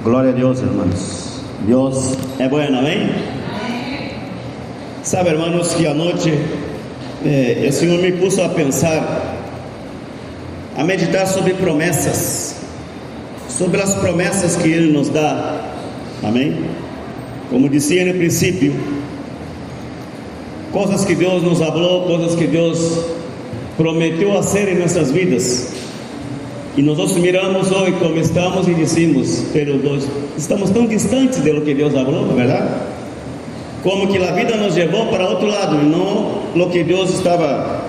Glória a Deus, hermanos. Deus é bueno, amém? Sabe, hermanos, que anoche o Senhor me puso a pensar, a meditar sobre promessas, sobre as promessas que Ele nos dá, amém? Como dizia no princípio, coisas que Deus nos falou, coisas que Deus prometeu fazer em nossas vidas. E nós miramos hoje como estamos e dizemos, pero estamos tão distantes de lo que Deus falou, verdade? Como que a vida nos levou para outro lado, e não lo que Deus estava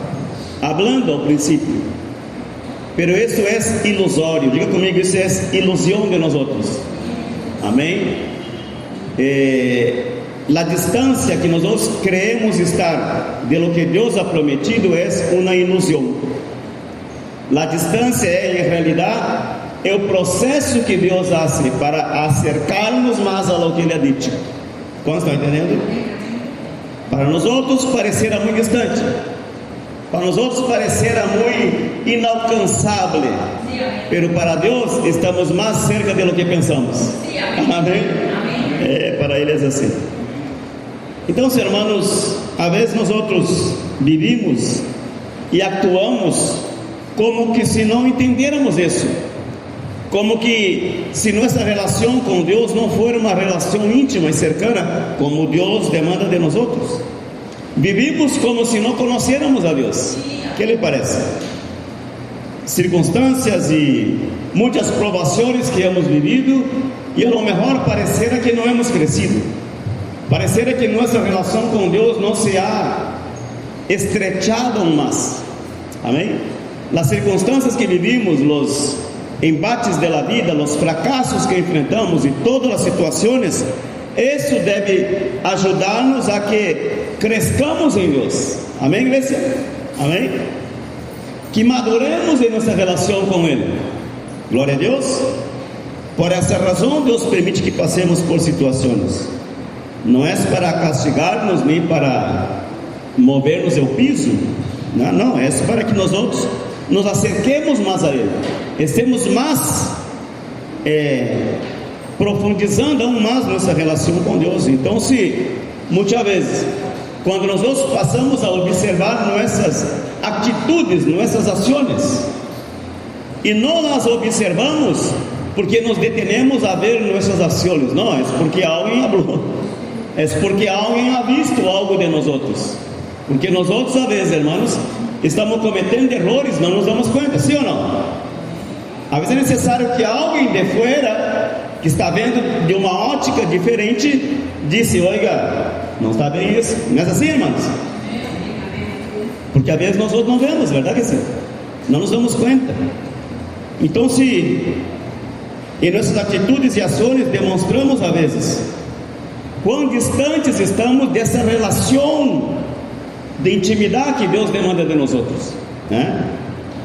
falando ao princípio. Pero isso é ilusório, diga comigo, isso é ilusão de nós outros, amém? A distância que nós creemos estar de lo que Deus ha prometido é uma ilusão. A distância em realidade o processo que Deus faz para acercar-nos mais a lo que Ele ha dicho. ¿Cómo estão entendendo? Para nós outros parecerá muito distante, para nós outros parecerá muito inalcançável, pero para Deus estamos mais cerca de lo que pensamos. Amém? Para Ele é assim. Então, hermanos, a vezes nós outros vivimos e actuamos como que se não entendermos isso, como que se nossa relação com Deus não for uma relação íntima e cercana, como Deus demanda de nós outros. Vivimos como se não conhecêramos a Deus. O que lhe parece? Circunstâncias e muitas provações que hemos vivido, e a lo mejor parecerá que não hemos crescido, parecerá que nossa relação com Deus não se ha estrechado mais. Amém? As circunstâncias que vivimos, os embates da vida, os fracassos que enfrentamos e todas as situações, isso deve ajudar-nos a que crescamos em Deus. Amém, igreja? Amém? Que maduremos em nossa relação com Ele. Glória a Deus. Por essa razão, Deus permite que passemos por situações. Não é para castigar-nos nem para mover-nos ao piso. Não, é para que nós outros nos acerquemos mais a Ele, estemos mais profundizando aún mais nossa relação com Deus. Então, se muitas vezes, quando nós passamos a observar nossas atitudes, nossas ações, e não as observamos porque nos detenemos a ver nossas ações, não, é porque alguém falou, é porque alguém ha visto algo de nós outros, porque nós outros, às vezes, irmãos, estamos cometendo errores, não nos damos conta, sim ou não? Às vezes é necessário que alguém de fora, que está vendo de uma ótica diferente, disse: oiga, não está bem isso. Não é assim, irmãos? Porque às vezes nós outros não vemos, verdade que sim? Não nos damos conta. Então, se em nossas atitudes e ações demonstramos às vezes quão distantes estamos dessa relação de intimidade que Deus demanda de nós outros, né?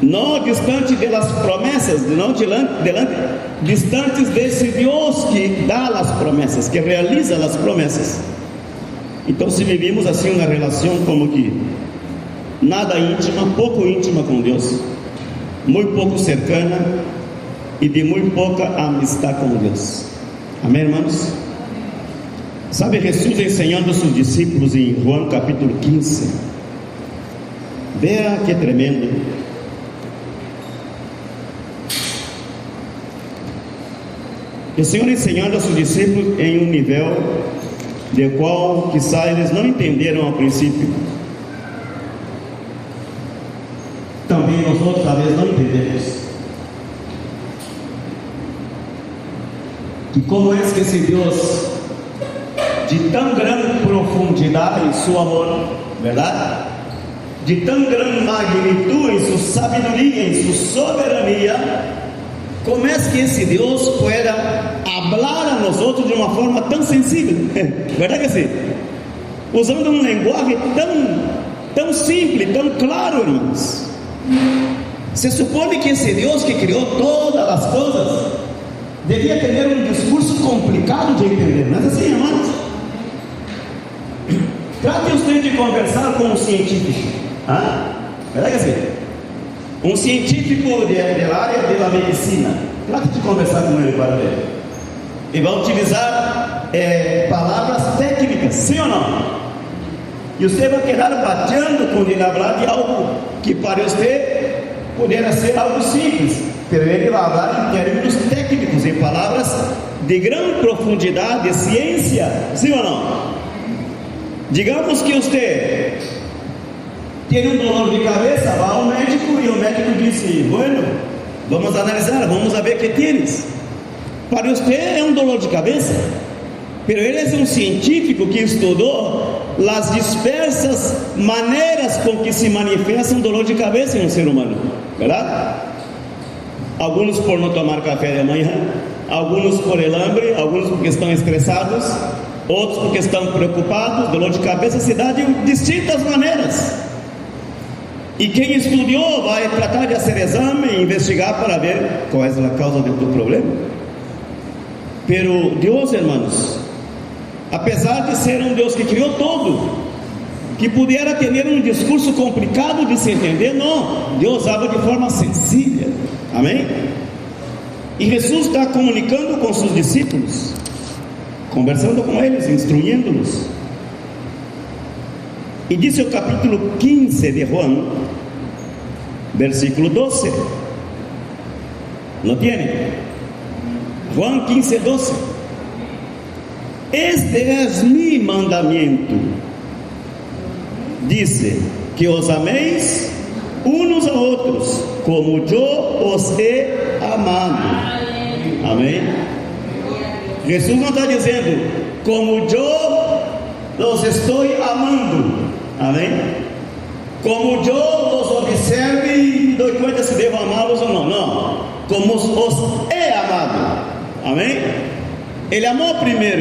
Não distante das promessas, não distantes desse Deus que dá as promessas, que realiza as promessas. Então, se vivimos assim uma relação como que nada íntima, pouco íntima com Deus, muito pouco cercana e de muito pouca amistade com Deus. Amém, irmãos? Sabe, Jesus ensinando a seus discípulos em João capítulo 15, veja que tremendo. O Senhor ensinando a seus discípulos em um nível de qual quizá eles não entenderam ao princípio. Também nós outros talvez não entendemos. E como é que esse Deus de tão grande profundidade em seu amor, verdade? De tão grande magnitude em sua sabedoria, em sua soberania, como é que esse Deus pueda falar a nós outros de uma forma tão sensível? Verdade que sim? Usando um linguagem tão simples, tão claro, irmãos. Se supõe que esse Deus que criou todas as coisas devia ter um discurso complicado de entender, não é assim, irmãos? Trate você de conversar com um científico, verdade que sim? Um científico da área da medicina, trate de conversar com ele para ver. e vai utilizar palavras técnicas, sim ou não? E você vai quedar batendo quando ele falar de algo que para você poderia ser algo simples, mas ele vai falar em termos técnicos, em palavras de grande profundidade, de ciência, sim ou não? Digamos que você tem um dolor de cabeça, vai ao médico e o médico disse: bueno, vamos analisar, vamos ver o que tens. Para você é um dolor de cabeça, mas ele é um científico que estudou as dispersas maneiras com que se manifesta um dolor de cabeça em um ser humano, verdade? Alguns por não tomar café de manhã, alguns por elambre, alguns porque estão estressados, outros porque estão preocupados. Dolor de cabeça se dá de distintas maneiras, e quem estudou vai tratar de fazer exame e investigar para ver qual é a causa do problema. Pero Deus, hermanos, apesar de ser um Deus que criou todo, que pudiera ter um discurso complicado de se entender, não, Deus habla de forma sencilla, amém? E Jesus está comunicando com seus discípulos, conversando com eles, instruindo-los. E disse o capítulo 15 de Juan, versículo 12, ¿lo tiene? Juan 15, 12. Este es mi mandamiento, dice, que os améis unos a outros, como eu os he amado. Amém? Jesus não está dizendo, como eu os estou amando. Amém? Como eu os observo e me dou conta se devo amá-los ou não. Não. Como os he amado. Amém? Ele amou primeiro,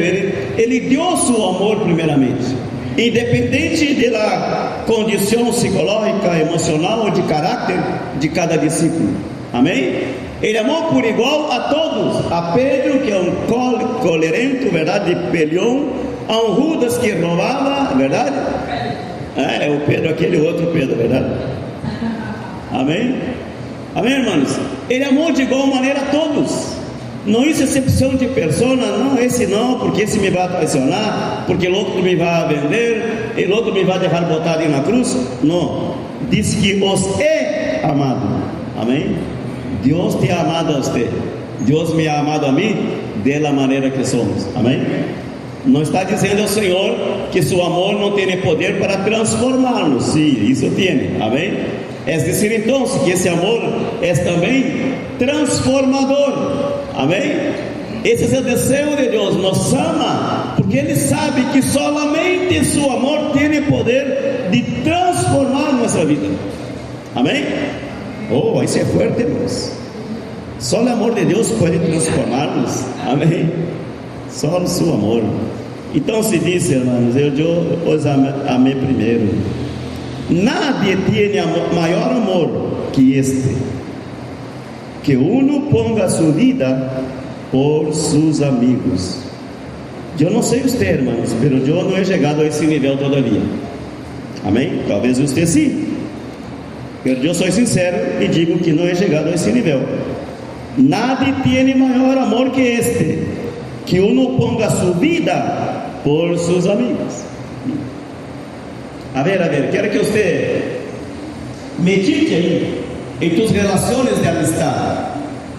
ele deu seu amor primeiramente, independente da condição psicológica, emocional ou de caráter de cada discípulo. Amém? Ele amou por igual a todos, a Pedro, que é um colerento, verdade, de peleão, a um Judas que roubava, verdade? É o Pedro, aquele outro Pedro, verdade? Amém? Amém, irmãos? Ele amou de igual maneira a todos. Não hizo exceção de pessoa, não, esse não, porque esse me vai traicionar, porque o outro me vai vender, o outro me vai deixar botado na cruz. Não, diz que os he amado. Amém? Deus te ha amado a você, Deus me ha amado a mim, da maneira que somos. Amém? Não está dizendo ao Senhor que seu amor não tem poder para transformar-nos. Sim, isso tem. Amém? É dizer então que esse amor é também transformador. Amém? Esse é o desejo de Deus, nos ama, porque Ele sabe que solamente seu amor tem poder de transformar nossa vida. Amém? Oh, isso é forte, irmãos. Só o amor de Deus pode transformar-nos. Amém? Só o seu amor. Então se diz, irmãos, eu os amei primeiro. Nadie tem maior amor que este, que uno ponga sua vida por seus amigos. Eu não sei você, irmãos, mas eu não he chegado a esse nível todavia. Amém? Talvez você sim, mas eu sou sincero e digo que não he chegado a esse nível. Nadie tem maior amor que este, que uno ponga sua vida por seus amigos. A ver, quero que você medite aí em tus relações de amistade.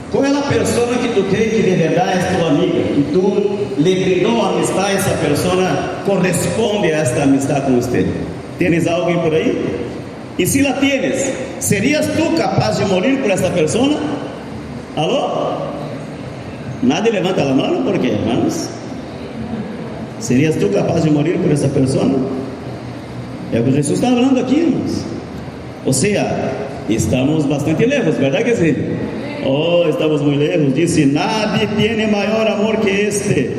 Qual é a pessoa que tu crê que de verdade é tua amiga, que tu lhe brindou amistade, essa pessoa corresponde a esta amistade com você? Tens alguém por aí? E se la tienes, serias tu capaz de morir por esta pessoa? Alô? Nadie levanta a mão, por quê, hermanos? Serias tu capaz de morir por essa pessoa? É o que Jesus está falando aqui, irmãos. Ou seja, estamos bastante lejos, verdade que sim? Oh, estamos muito lejos. Disse: nadie tem maior amor que este,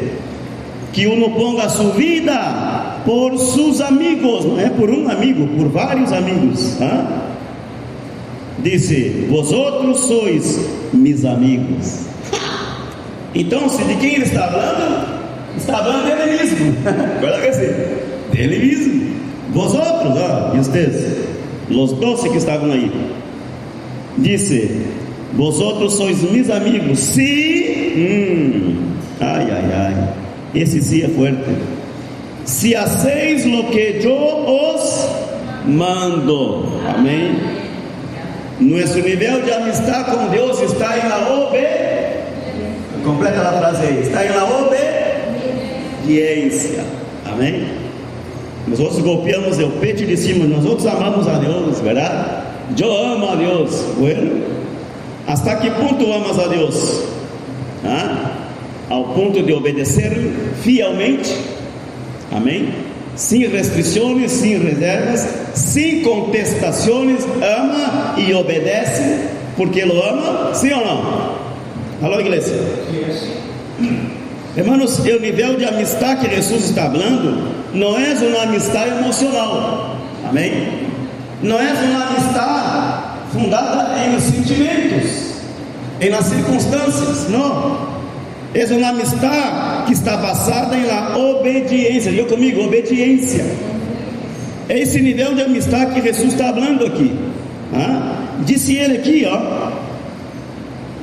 que uno ponga sua vida por seus amigos. Não é por um amigo, por vários amigos. Disse: vosotros sois mis amigos. Então, se de quem ele está falando? Está falando dele mesmo. Verdade que sim? Dele mesmo. Vosotros, e vocês, os 12 que estavam aí, disse: vosotros sois mis amigos, se Esse sí é forte. Si hacéis lo que yo os mando. Amém. Nosso nível de amistad com Deus está em la completa a frase aí. Está em la obediência. Amém. Nós outros golpeamos o peito e dizemos: nós outros amamos a Deus, verdade? Eu amo a Deus. Bueno, hasta que ponto amas a Deus? Ao ponto de obedecer fielmente. Amém? Sem restrições, sem reservas, sem contestações, ama e obedece, porque Ele ama, sim ou não? Alô, igreja? Hermanos, o nível de amistad que Jesus está falando não é uma amistad emocional, amém? Não é uma amistad fundada em sentimentos, em las circunstâncias, não. É uma amistad que está basada em la obediência. Eu comigo, obediência. É esse nível de amistad que Jesus está falando aqui. Disse ele aqui,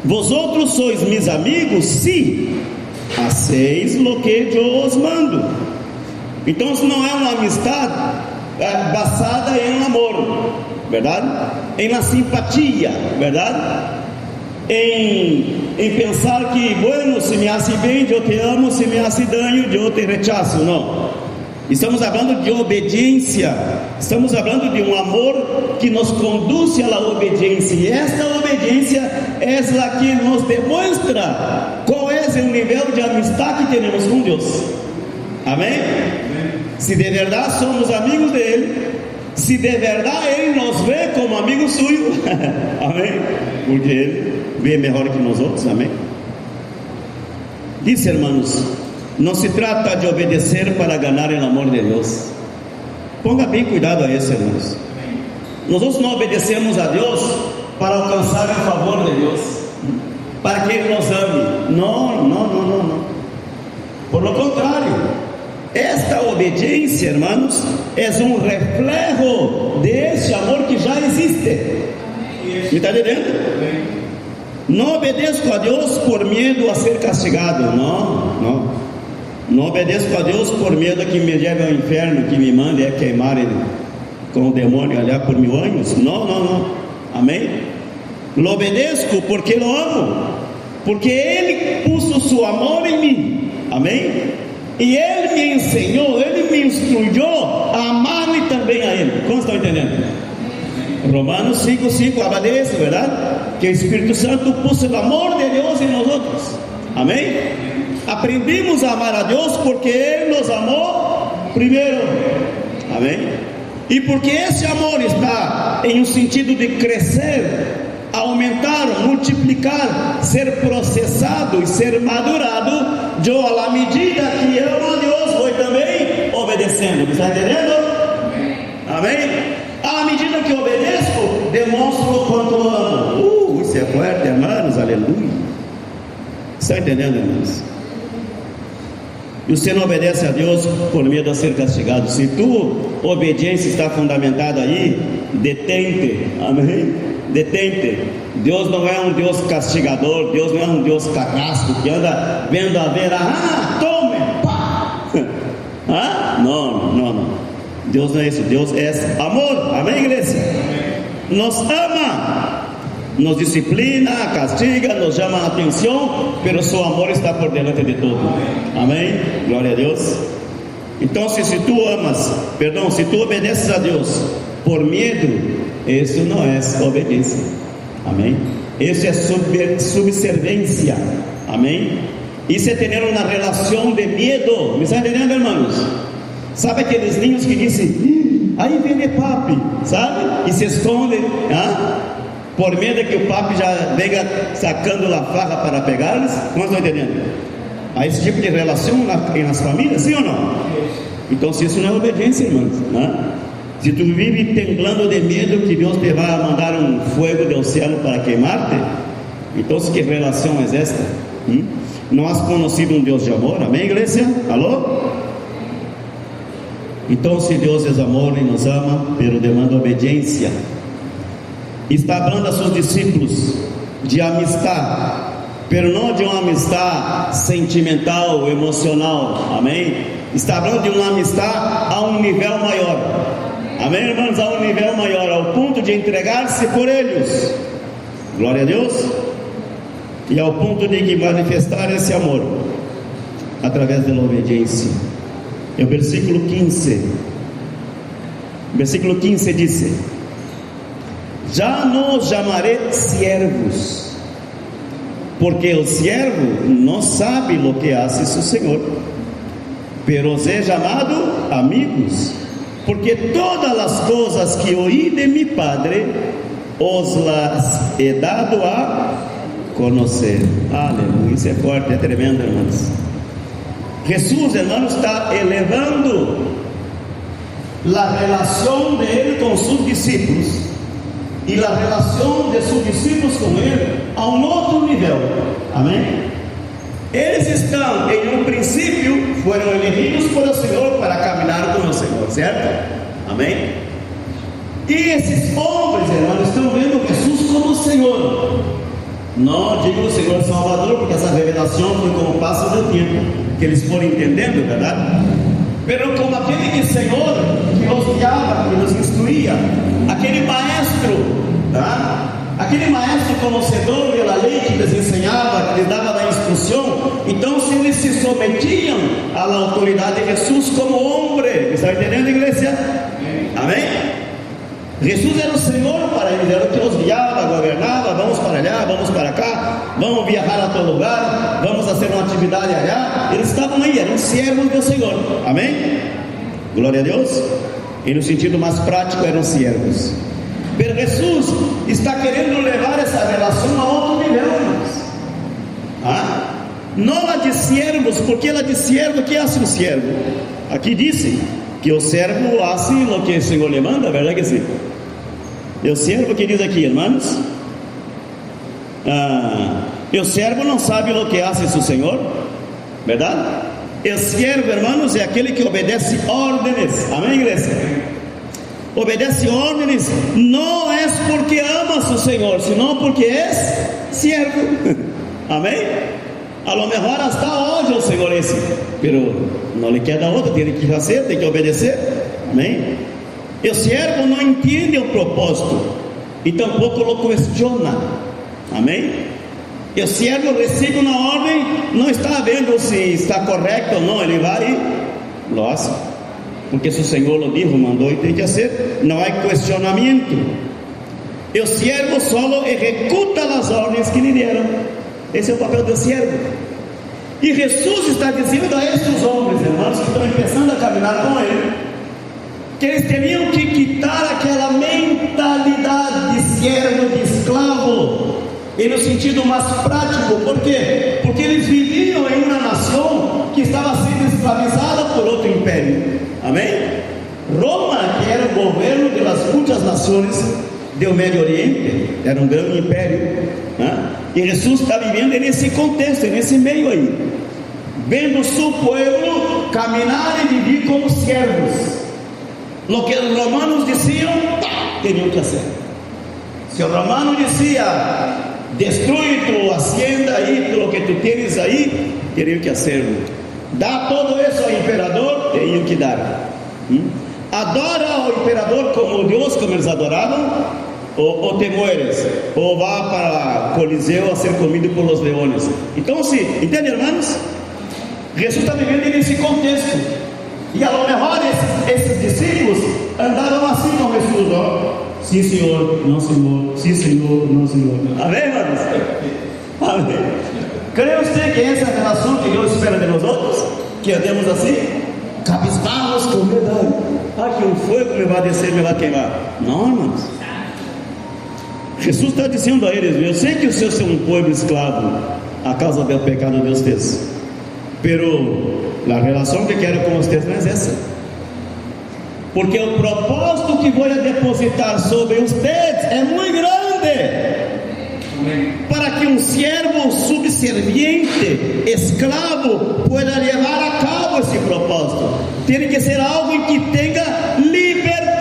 vosotros sois mis amigos, se hacéis lo que eu os mando. Então isso não é uma amistad basada em amor, verdade? Em la simpatia, verdade? Em pensar que, bueno, se me hace bem, eu te amo, se me hace daño, eu te rechazo. Não. Estamos falando de obediência. Estamos falando de um amor que nos conduz à obediência. E esta obediência é a que nos demonstra qual é o nível de amistad que temos com Deus. Amém? Se de verdade somos amigos dele, se de verdade Ele nos vê como amigo suyo, amém? Porque Ele vê melhor que nós outros, amém? Diz, hermanos, não se trata de obedecer para ganhar o amor de Deus. Ponga bem cuidado a isso, hermanos. Nós não obedecemos a Deus para alcançar o favor de Deus, para que Ele nos ame. Não. Por lo contrário, esta obediência, hermanos, é um reflejo desse amor que já existe. Me está entendendo? Não obedeço a Deus por medo a ser castigado. Não obedeço a Deus por medo que me leve ao inferno, que me mande a queimar com o demônio allá por 1000 anos. Não. Amém? Lo obedeço porque lo amo, porque Ele puso seu amor em mim. Amém? E Ele me ensinou, Ele me instruiu a amar-me também a Ele. Como estão entendendo? Romanos 5:5 habla de isso, verdade? Que o Espírito Santo puso o amor de Deus em nós outros. Amém? Aprendimos a amar a Deus porque Ele nos amou primeiro. Amém? E porque esse amor está em um sentido de crescer, aumentar, multiplicar, ser processado e ser madurado, eu, à medida que amo a Deus, vou também obedecendo. Está entendendo? Amém? À medida que obedeço, demonstro o quanto amo. Isso é forte, hermanos, aleluia. Está entendendo, irmãos? E você não obedece a Deus por medo de ser castigado. Se tua obediência está fundamentada aí, detente, amém? Detente. Deus não é um Deus castigador, Deus não é um Deus carrasco que anda vendo a ver, tome, pá. Não. Deus não é isso, Deus é amor, amém, igreja? Nos ama, nos disciplina, castiga, nos chama a atenção, pero seu amor está por delante de tudo, amém? Glória a Deus. Então, se tu obedeces a Deus por medo, isso não é obediência, amém? Isso é subservência, amém? Isso é ter uma relação de medo. Me está entendendo, irmãos? Sabe aqueles ninhos que dizem, aí vem o papi, sabe? E se escondem, por medo que o papi já venha sacando a farra para pegá-los. Como estão entendendo? Há esse tipo de relação nas famílias, sim ou não? Então, se isso não é obediência, irmãos, se tu vive temblando de medo que Deus te vai mandar um fogo do céu para queimar-te, então que relação é esta? Não has conhecido um Deus de amor, amém, igreja? Alô? Então, se Deus é amor e nos ama, pero demanda obediência. Está falando a seus discípulos de amistad, pero não de uma amistad sentimental, emocional, amém? Está falando de uma amistad a um nível maior, amém, irmãos? A um nível maior, ao ponto de entregar-se por eles, glória a Deus, e ao ponto de manifestar esse amor através da obediência. É o versículo 15. Versículo 15 diz: já não os chamarei siervos, porque o siervo não sabe o que hace seu senhor, pero os he chamado amigos, porque todas as coisas que oí de mi Padre os las he dado a conhecer. Aleluia, isso é forte, é tremendo, irmãos. Jesus, hermanos, está elevando a relação de Ele com seus discípulos e a relação de seus discípulos com Ele a um outro nível, amém? Eles estão, em um princípio, foram elegidos por o Senhor para caminhar com o Senhor, certo? Amém? E esses homens, irmãos, estão vendo Jesus como o Senhor. Não digo o Senhor Salvador, porque essa revelação foi com o passo do tempo que eles foram entendendo, verdade? Pero como aquele Senhor que nos guiava, que nos instruía, aquele maestro, tá? Aquele maestro conhecedor da lei que lhes ensinava, que lhes dava a instrução. Então, se eles se submetiam à autoridade de Jesus como homem, está entendendo, igreja? Amém? Jesus era o Senhor para eles, era o que os guiava, governava. Vamos para allá, vamos para cá, vamos viajar a todo lugar, vamos fazer uma atividade allá. Eles estavam aí, eram servos do Senhor, amém? Glória a Deus. E no sentido mais prático, eram servos. Mas Jesus está querendo levar essa relação a outro nível, irmãos. Não a de servos, porque ela de servo, o que hace um servo? Aqui disse que o servo faz o que o Senhor lhe manda, verdade que sim? E o servo que diz aqui, irmãos, o servo não sabe o que hace seu Senhor, verdade? O servo, irmãos, é aquele que obedece ordens, amém, igreja? Obedece ordens, não é porque ama seu Senhor, senão porque é servo, amém? A lo mejor hasta hoje o Senhor é esse, pero não lhe queda outra, tem que fazer, tem que obedecer, amém? O servo não entende o propósito e tampouco o questiona, amém? O servo recebe uma ordem, não está vendo se está correto ou não, ele vai e lo hace, porque se o Senhor o dijo, mandou e tem que fazer, não há questionamento. O servo só executa as ordens que lhe deram. Esse é o papel do servo. E Jesus está dizendo a estes homens, irmãos, que estão começando a caminhar com Ele, que eles teriam que quitar aquela mentalidade de servo, de escravo, e no sentido mais prático. Por quê? Porque eles viviam em uma nação que estava sendo escravizada por outro império, amém? Roma, que era o governo das muitas nações do Médio Oriente, era um grande império, né? E Jesus está vivendo nesse contexto, nesse meio aí, vendo seu povo caminhar e viver como servos. O que os romanos diziam, teriam que fazer. Se o romano dizia, destrui tu hacienda aí, tudo o que tu tens aí, teriam que fazer. Dá todo isso ao imperador, teriam que dar. Adora ao imperador como Deus, como eles adoravam, ou te mueres, ou vá para Coliseu a ser comido por los leones. Então, sim, entende, irmãos? Jesus está vivendo nesse contexto, e a lo mejor esses discípulos andaram assim com Jesus, ó. Sim, Senhor, não, Senhor. Sim, Senhor, não, Senhor. Amém, irmãos? Amém. Crê você que essa é a relação que Deus espera de nós outros? Que andemos assim, cabisbaixos com medo. Que um fogo me vai descer, me vai queimar. Não, irmãos. Jesus está dizendo a eles: eu sei que o seu é um povo escravo a causa do pecado de vocês, pero a relação que quero com vocês não é essa, porque o propósito que vou depositar sobre vocês é muito grande. Para que um servo subserviente, escravo, pueda levar a cabo esse propósito, tem que ser algo em que tenha liberdade.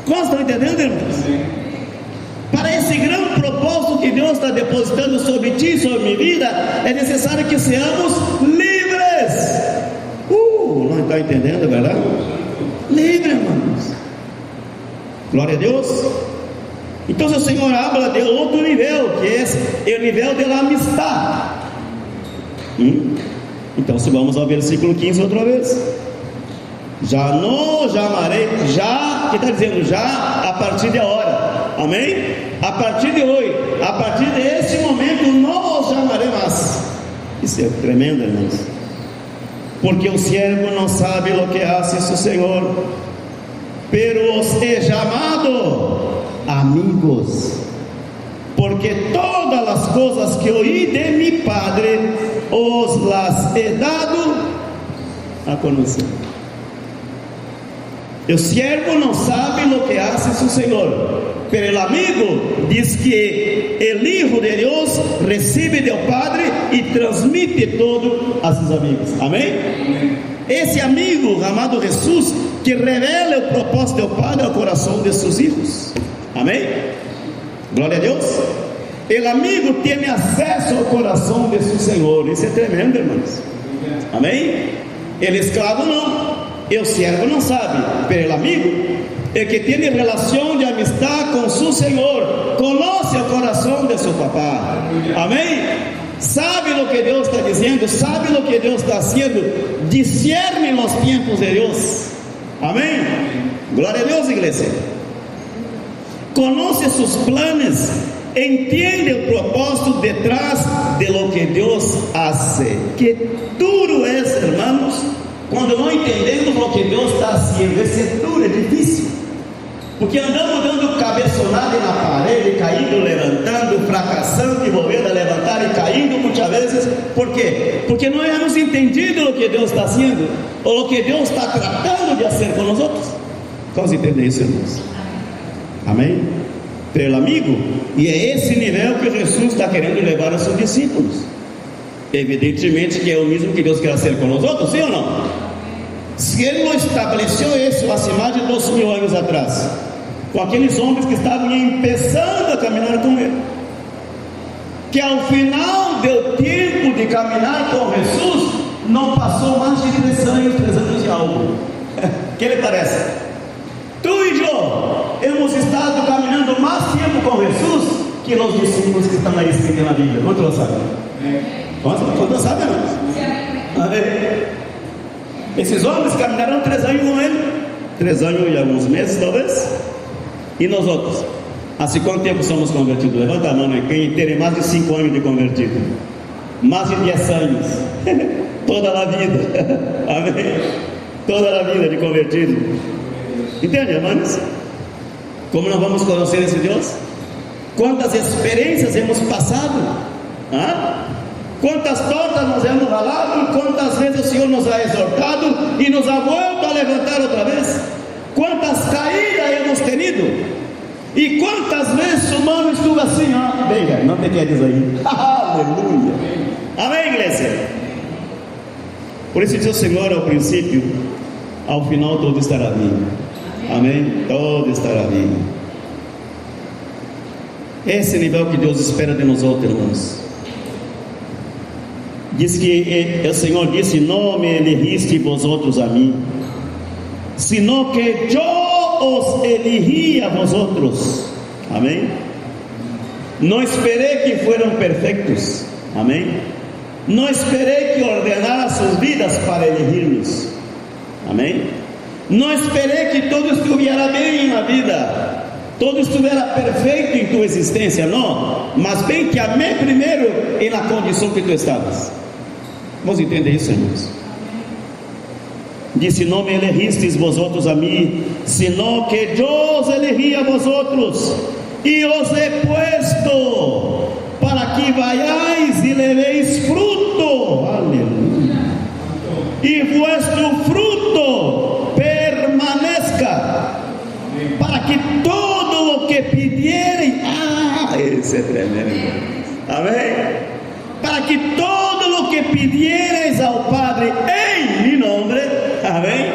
Como estão entendendo, irmãos? Para esse grande propósito que Deus está está depositando sobre ti e sobre minha vida, é necessário que sejamos livres. Não está entendendo, é verdade? Livre, irmãos. Glória a Deus. Então o Senhor habla de outro nível, que é o nível da amistade. Então se vamos ao versículo 15 outra vez. Já não chamarei, já, que está dizendo já a partir de agora, amém? A partir de hoje, a partir deste momento, não os chamarei mais. Isso é tremendo, irmãos. Porque o siervo não sabe o que hace su Senhor, pero os he chamado amigos, porque todas as coisas que oí de mi Padre os las he dado a conhecer. O siervo não sabe o que hace su Senhor, pero el amigo diz que el Hijo de Deus recebe do Padre e transmite todo a seus amigos. Amém? Esse amigo chamado Jesus, que revela o propósito do Padre ao coração de seus filhos. Amém? Glória a Deus. O amigo tem acesso ao coração de seu Senhor. Isso é tremendo, irmãos. Amém? Ele escravo não. O servo não sabe, mas o amigo, el que tem relação de amistade com seu Senhor, conhece o coração de seu papá. Amém? Sabe o que Deus está dizendo, sabe o que Deus está fazendo, discerne os tempos de Deus. Amém? Glória a Deus, igreja. Conhece seus planos, entende o propósito detrás de lo que Deus hace. Que duro é, irmãos, quando não entendemos o que Deus está fazendo. Esse é duro, é difícil, porque andamos dando cabeçonada na parede, caindo, levantando, fracassando e volvendo a levantar e caindo muitas vezes. Por quê? Porque não hemos entendido o que Deus está fazendo, ou o que Deus está tratando de fazer com nós outros. Vamos entender isso, irmãos? Amém? Pelo amigo, e é esse nível que Jesus está querendo levar aos seus discípulos. Evidentemente que é o mesmo que Deus quer fazer com nós outros, sim ou não? Se Ele não estabeleceu isso há mais de 2000 anos atrás, com aqueles homens que estavam começando a caminhar com Ele, que ao final do tempo de caminhar com Jesus, não passou mais de 3 anos e algo. O que lhe parece? Tu e eu hemos estado caminhando mais tempo com Jesus que os discípulos que estão aí escritos na Bíblia. Quanto não sabem? Quanto não sabem, amém? Esses homens caminharam 3 anos com Ele, 3 anos e alguns meses talvez. E nós outros, há quanto tempo somos convertidos? Levanta a mão, né? Quem tem mais de 5 anos de convertido, mais de 10 anos, toda a vida, amém? Toda a vida de convertido. Entende, irmãos? Como nós vamos conhecer esse Deus? Quantas experiências hemos passado? Quantas tortas nós hemos ralado? Quantas vezes o Senhor nos ha exortado e nos ha vuelto a levantar outra vez? Quantas caídas hemos tenido? E quantas vezes o humano estuvo assim, venga, não te quedes aí. Aleluia. Amém, igreja? Por isso diz o Senhor ao princípio, ao final todo estará bem. Amém? Todo estará bem. Esse nível que Deus espera de nós outros, irmãos. Diz que o Senhor disse: não me elegiste vosotros a mim, sino que eu os elegi a vosotros. Amém? Não esperei que fueran perfectos. Amém? Não esperei que ordenaran suas vidas para elegir-nos. Amém? Não esperei que todo estivesse bem na vida, todo estivesse perfeito em tua existência, não. Mas bem que amei primeiro e na condição que tu estavas. Vamos entender isso, irmãos? Disse: não me elegistes vosotros a mim, sino que eu os elegi a vosotros, e os he puesto para que vayáis e levéis fruto. Aleluia. E vuestro fruto permanezca, para que todo o que pedirem, esse é tremendo. Amém? Para que todo o que pedieres ao Padre em meu nome, amém?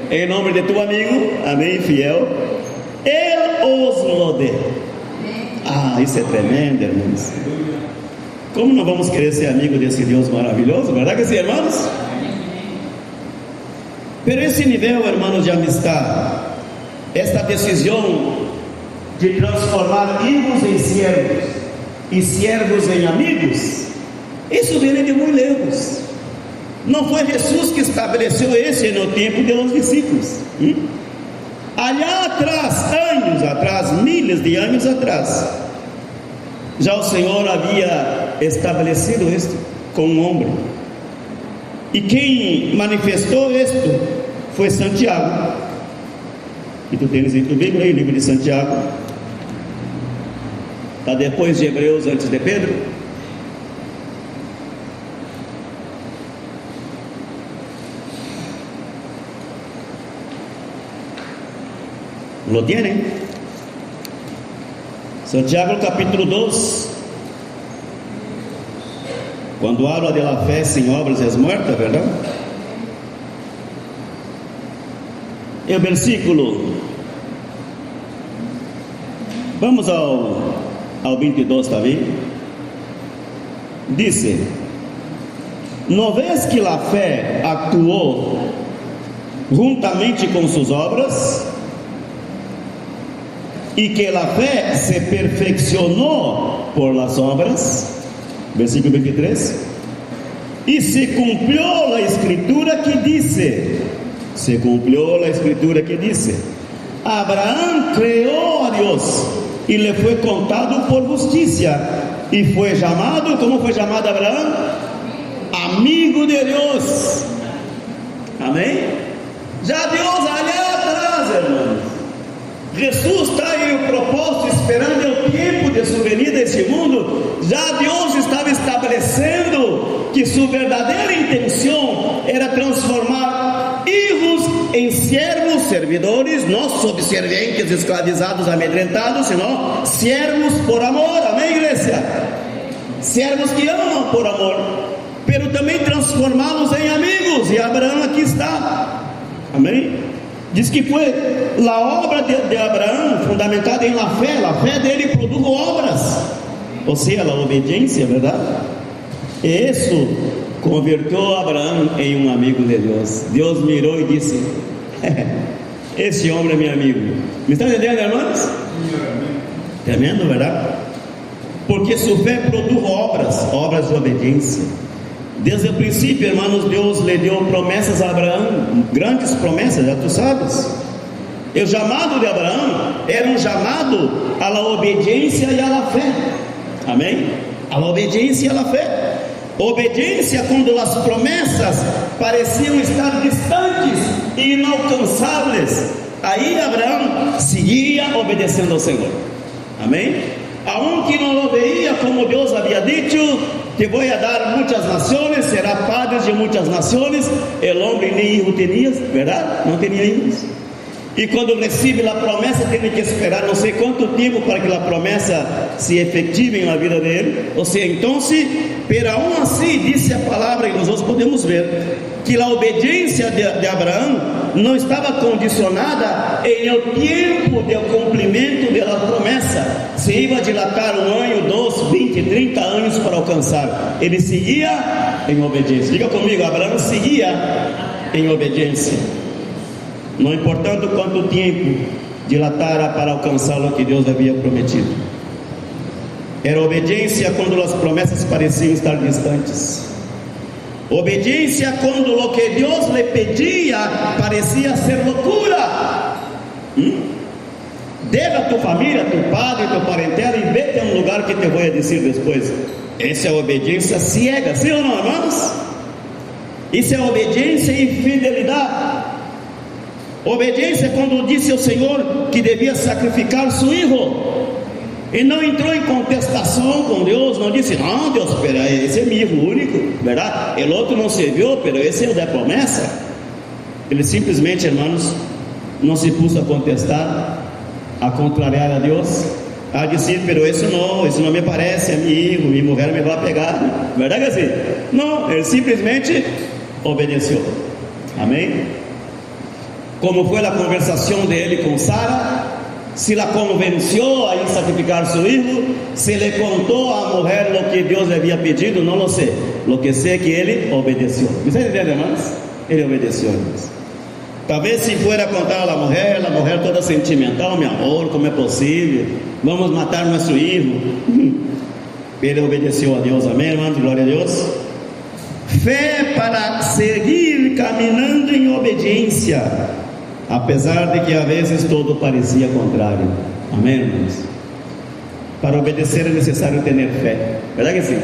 Em nome de tu amigo, amém, fiel, Ele os lo dê. Isso é tremendo, irmãos. Como não vamos querer ser amigo desse Deus maravilhoso, verdade que sim, irmãos? Pero esse nível, irmãos, de amistade, esta decisão de transformar hijos em siervos e siervos em amigos, isso vem de muito lejos. Não foi Jesus que estabeleceu esse no tempo dos discípulos. Allá atrás, anos atrás, milhares de anos atrás, já o Senhor havia estabelecido isto com um homem. E quem manifestou isto foi Santiago. E tu tens em tua Bíblia aí, o livro de Santiago. Está depois de Hebreus, antes de Pedro. ¿Lo tienen? Santiago capítulo 2. Quando habla de la fé sem obras é morta, verdade? E o versículo, vamos ao 22, está bem? Dice: ¿No ves que la fé actuou juntamente com suas obras? E que la fé se perfeccionou por las obras? Versículo 23. E se cumpriu a escritura que disse, Abraão creou a Deus e lhe foi contado por justiça, e foi chamado, como foi chamado Abraão? Amigo de Deus. Amém? Já Deus ali atrás, irmãos, Jesus está em um propósito, esperando o tempo de sua venida a esse mundo. Já Deus estava estabelecendo que sua verdadeira intenção era transformar hijos em servos, servidores, não subservientes, escravizados, amedrentados, senão servos por amor. Amém, igreja? Servos que amam por amor, pero também transformá-los em amigos. E Abraão aqui está. Amém? Diz que foi a obra de Abraão fundamentada em la fé dele produz obras, ou seja, a obediência, verdade? E isso converteu Abraão em um amigo de Deus. Deus mirou e disse: esse homem é meu amigo. Me está entendendo, irmãos? Tremendo, verdade? Porque sua fé produz obras de obediência. Desde o princípio, irmãos, Deus lhe deu promessas a Abraão, grandes promessas, já tu sabes. O chamado de Abraão era um chamado à obediência e à fé. Amém? A obediência e a fé. Obediência quando as promessas pareciam estar distantes e inalcançáveis. Aí Abraão seguia obedecendo ao Senhor. Amém? Aunque não lo veía como Deus havia dito: te voy a dar muitas nações, será padre de muitas nações. O homem nem hijo tinha, verdade? Não tinha hijos. E quando recebe a promessa, tem que esperar não sei quanto tempo para que a promessa se efetive na vida dele. Ou seja, então, pero aún assim, disse a palavra, e nós podemos ver que a obediência de Abraão não estava condicionada em o tempo de cumprimento da promessa. Se ia dilatar 1 ano, 2, 20, 30 anos para alcançar. Ele seguia em obediência. Diga comigo: Abraão seguia em obediência. Não importando quanto tempo dilatara para alcançar o que Deus havia prometido. Era obediência quando as promessas pareciam estar distantes. Obediência quando o que Deus lhe pedia parecia ser loucura. Deja tu família, tu padre, tu parentela e vete a um lugar que te vou dizer depois. Essa é a obediência cega, sim ou não, irmãos? Isso é obediência e fidelidade. Obediência quando disse ao Senhor que devia sacrificar seu filho e não entrou em contestação com Deus, não disse: não, Deus, espera, esse é meu filho único, verdade? O outro não serviu, pero esse é o da promessa. Ele simplesmente, irmãos, não se pôs a contestar, a contrariar a Deus, a dizer: pero isso não me parece, é meu filho, minha mulher me vai pegar, verdade assim? Não, ele simplesmente obedeceu. Amém? Como foi a conversação dele com Sara? se la convenció a sacrificar su hijo, se le contó a mujer lo que Dios le había pedido, no lo sé. Lo que sé es que él obedeció. ¿Me está entendiendo, hermanos? Él obedeció, hermanos. Talvez se fuera a contar a la mujer toda sentimental, mi amor, como é possível? Vamos matar nosso hijo. Ele obedeceu a Deus, amém, hermanos? Glória a Deus. Fé para seguir caminhando em obediência, apesar de que a vezes todo parecia contrário, amém, irmãos? Para obedecer é necessário ter fé, verdade que sim?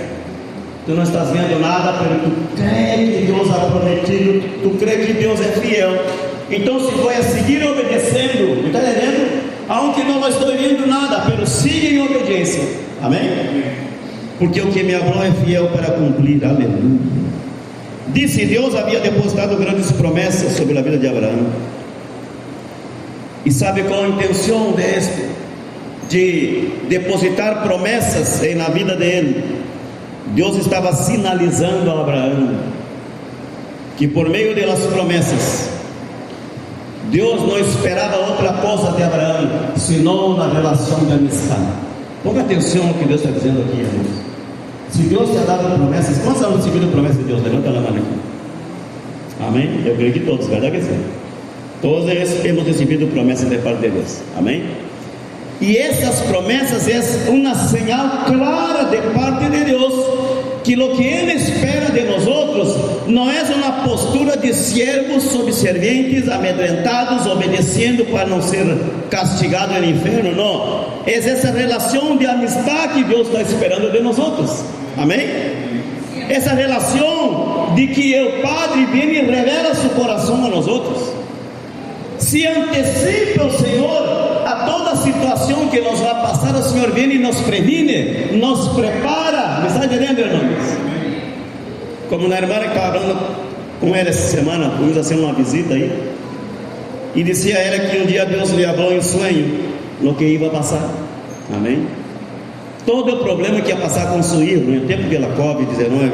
Tu não estás vendo nada, mas tu crê que Deus ha prometido, tu crê que Deus é fiel, então se vai a seguir obedecendo, está entendendo? Aunque não estou vendo nada, mas siga em obediência, amém? Porque o que me falou é fiel para cumprir, aleluia. Disse: Deus havia depositado grandes promessas sobre a vida de Abraão. E sabe qual a intenção de depositar promessas na vida dele? Deus estava sinalizando a Abraão que por meio das promessas, Deus não esperava outra coisa de Abraão, senão na relação de amistade. Ponga atenção ao que Deus está dizendo aqui, irmãos. Se Deus te ha dado promessas, quantos anos recebido promessas de Deus? Levanta a mão aqui. Amém? Eu creio que todos, verdade que sim? Todos hemos recebido promessas de parte de Deus, amém? E essas promessas é uma señal clara de parte de Deus que o que Ele espera de nós outros não é uma postura de siervos subservientes, amedrentados, obedecendo para não ser castigado no inferno, não. É essa relação de amistade que Deus está esperando de nós outros, amém? Essa relação de que o Padre vem e revela seu coração a nós outros, se antecipa o Senhor a toda situação que nos vai passar. O Senhor vem e nos previne, nos prepara. Me está entendendo, irmãos? Como na irmã que estava falando com ela essa semana, fomos fazer uma visita aí, e dizia a ela que um dia Deus lhe falou em sonho no que ia passar, amém? Todo o problema que ia passar com seu filho no tempo da Covid-19,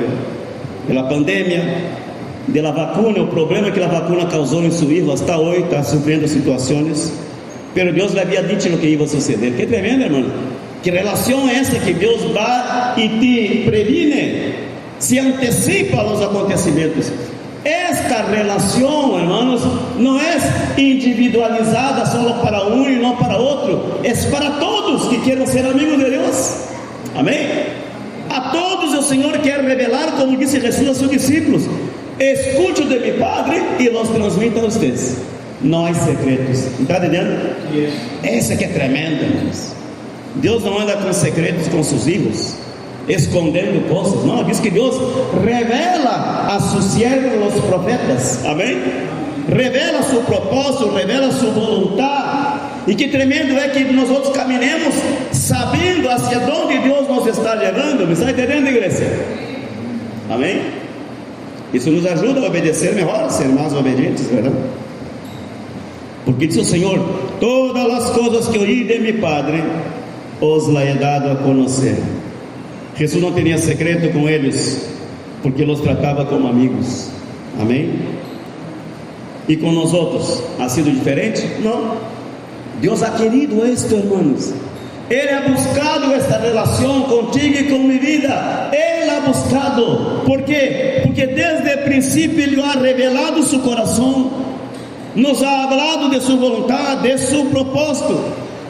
pela pandemia, da vacuna, o problema que a vacuna causou em seu filho, até hoje está sofrendo situações, mas Deus lhe havia dito o que ia suceder. Que tremendo, irmão! Que relação é essa que Deus vai e te previne, se antecipa aos acontecimentos? Esta relação, irmãos, não é individualizada só para um e não para outro, é para todos que queiram ser amigos de Deus, amém? A todos o Senhor quer revelar, como disse Jesus a seus discípulos: escute de meu Padre e los transmita a vocês. Não há segredos, está entendendo? Essa que é tremenda, irmãos. Deus não anda com segredos com seus filhos, escondendo coisas, não. Diz que Deus revela a seus siervos, os profetas, amém? Revela seu propósito, revela sua vontade. E que tremendo é que nós outros caminhemos sabendo hacia onde Deus nos está levando. Me está entendendo, igreja? Amém? Isso nos ajuda a obedecer melhor, a ser mais obedientes, verdade? Porque diz o Senhor: todas as coisas que oí de meu Padre os la he dado a conhecer. Jesus não tinha segredo com eles, porque os tratava como amigos, amém? E com nós outros, ha sido diferente? Não. Deus ha querido isto, irmãos. Ele ha buscado esta relação contigo e com minha vida. Ele ha buscado. ¿Por quê? Porque desde o princípio Ele ha revelado seu coração, nos ha hablado de sua vontade, de seu propósito,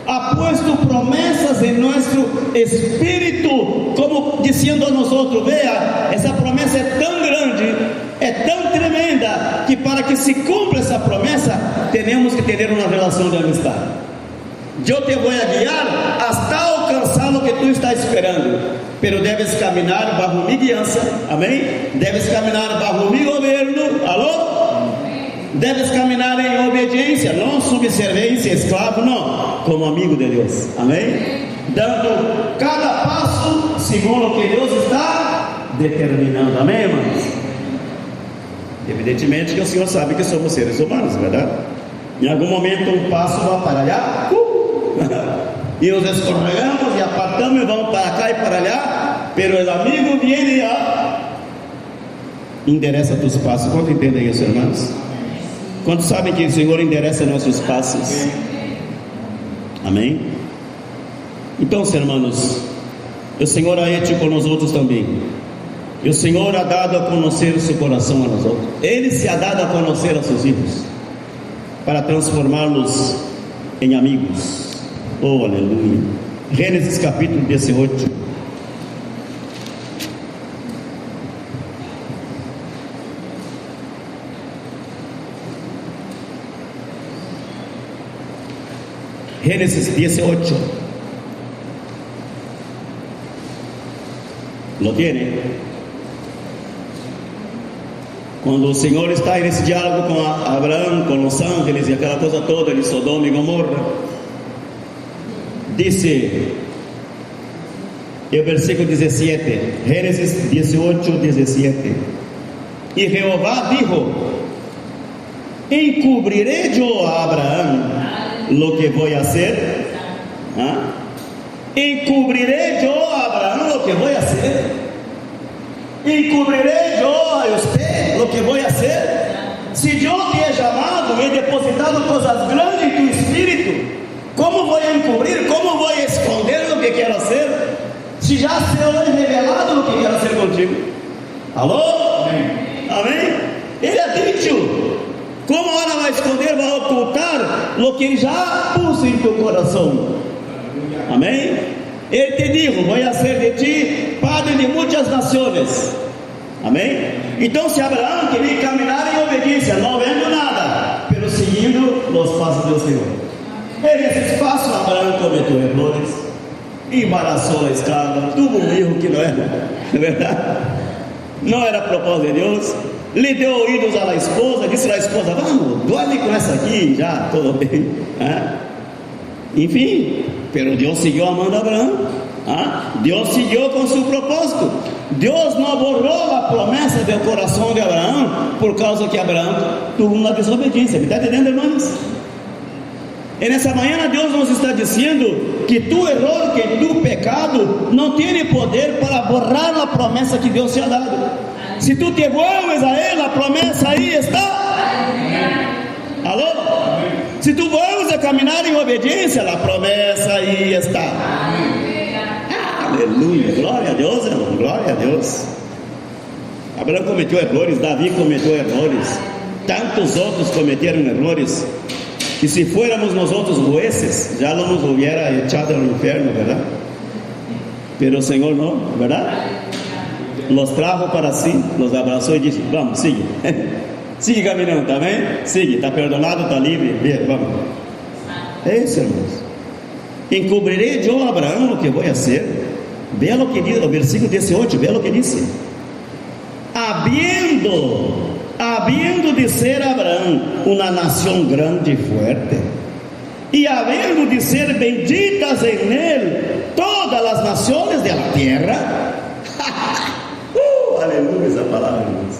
ha puesto promessas em nosso espírito, como dizendo a nós outros: vea, essa promessa é tão grande, é tão tremenda, que para que se cumpra essa promessa, temos que ter uma relação de amistade. Eu te vou guiar hasta alcançar o que tu estás esperando, pero deves caminhar bajo mi guiança, amém? Deves caminhar bajo mi governo, alô? Deves caminhar em obediência, não subservência, escravo, não, como amigo de Deus, amém? Dando cada passo segundo o que Deus está determinando, amém, irmãos? Evidentemente que o Senhor sabe que somos seres humanos, verdade? Em algum momento um passo vai para lá, e nos escorregamos e apartamos e vamos para cá e para lá, pero o amigo vem e endereça tus passos. Quanto entendem isso, irmãos? Quantos sabem que o Senhor endereça nossos passos? Amém? Então, irmãos, o Senhor ha hecho com nós outros também. E o Senhor ha dado a conhecer o seu coração a nós outros. Ele se ha dado a conhecer a seus filhos, para transformá-los em amigos. Oh, aleluia. Gênesis capítulo 18. Gênesis 18. ¿Lo tiene? Quando o Senhor está nesse diálogo com Abraão, com os ángeles e aquela coisa toda de Sodoma e Gomorra, disse, é o versículo 17, Gênesis 18, 17: E Jeová dijo: encubriré yo a Abraão lo que voy a hacer. Encubriré yo a Abraão lo que voy a hacer. Encubriré yo a usted lo que voy a hacer. Se eu te he chamado e depositado coisas grandes em tu espírito, como vou encobrir? Como vou esconder o que quero hacer? Se já se é revelado o que quero hacer contigo. Alô? Amém? Ele ha dicho. Como ela vai esconder, vai ocultar o que ele já pôs em teu coração? Amém? Ele te dijo: vou ser de ti padre de muitas nações. Amém? Então, se Abraão queria caminhar em obediência, não vendo nada, pero seguindo os passos do Senhor. E nesse espaço, Abraão cometeu erros, embaraçou a escrava, tuvo um erro que não era, não é verdade? Não era propósito de Deus. Lhe deu ouvidos à esposa, disse à esposa: vamos, dorme com essa aqui, já, tudo bem. Enfim, pero Deus seguiu amando Abraão. Deus seguiu com seu propósito. Deus não borrou a promessa do coração de Abraão por causa que Abraão teve uma desobediência. Me está entendendo, irmãos? E nessa manhã Deus nos está dizendo que tu erro, que tu pecado não tem poder para borrar a promessa que Deus te ha dado. Se tu te vuelves a Ele, a promessa aí está. Alô? Se tu vuelves a caminhar em obediência, a promessa aí está. Aleluia, glória a Deus, irmão, glória a Deus. Abraão cometeu erros, Davi cometeu erros, tantos outros cometeram erros, e se fôramos nós outros jueces, já não nos hubiera echado no inferno, verdade? Pero o Senhor não, verdade? Los trajo para si, los abraçou e disse: vamos, sigue. Sigue caminhando, tá bem? Sigue, está perdonado, está livre, vamos. É isso, irmãos. Encobrirei eu a Abraão o que vou fazer. Vê o que diz, o versículo 18, vê o que disse: habiendo de ser Abraão uma nação grande e forte, e havendo de ser benditas em ele todas as nações da terra. Aleluia, essa palavra, irmãos.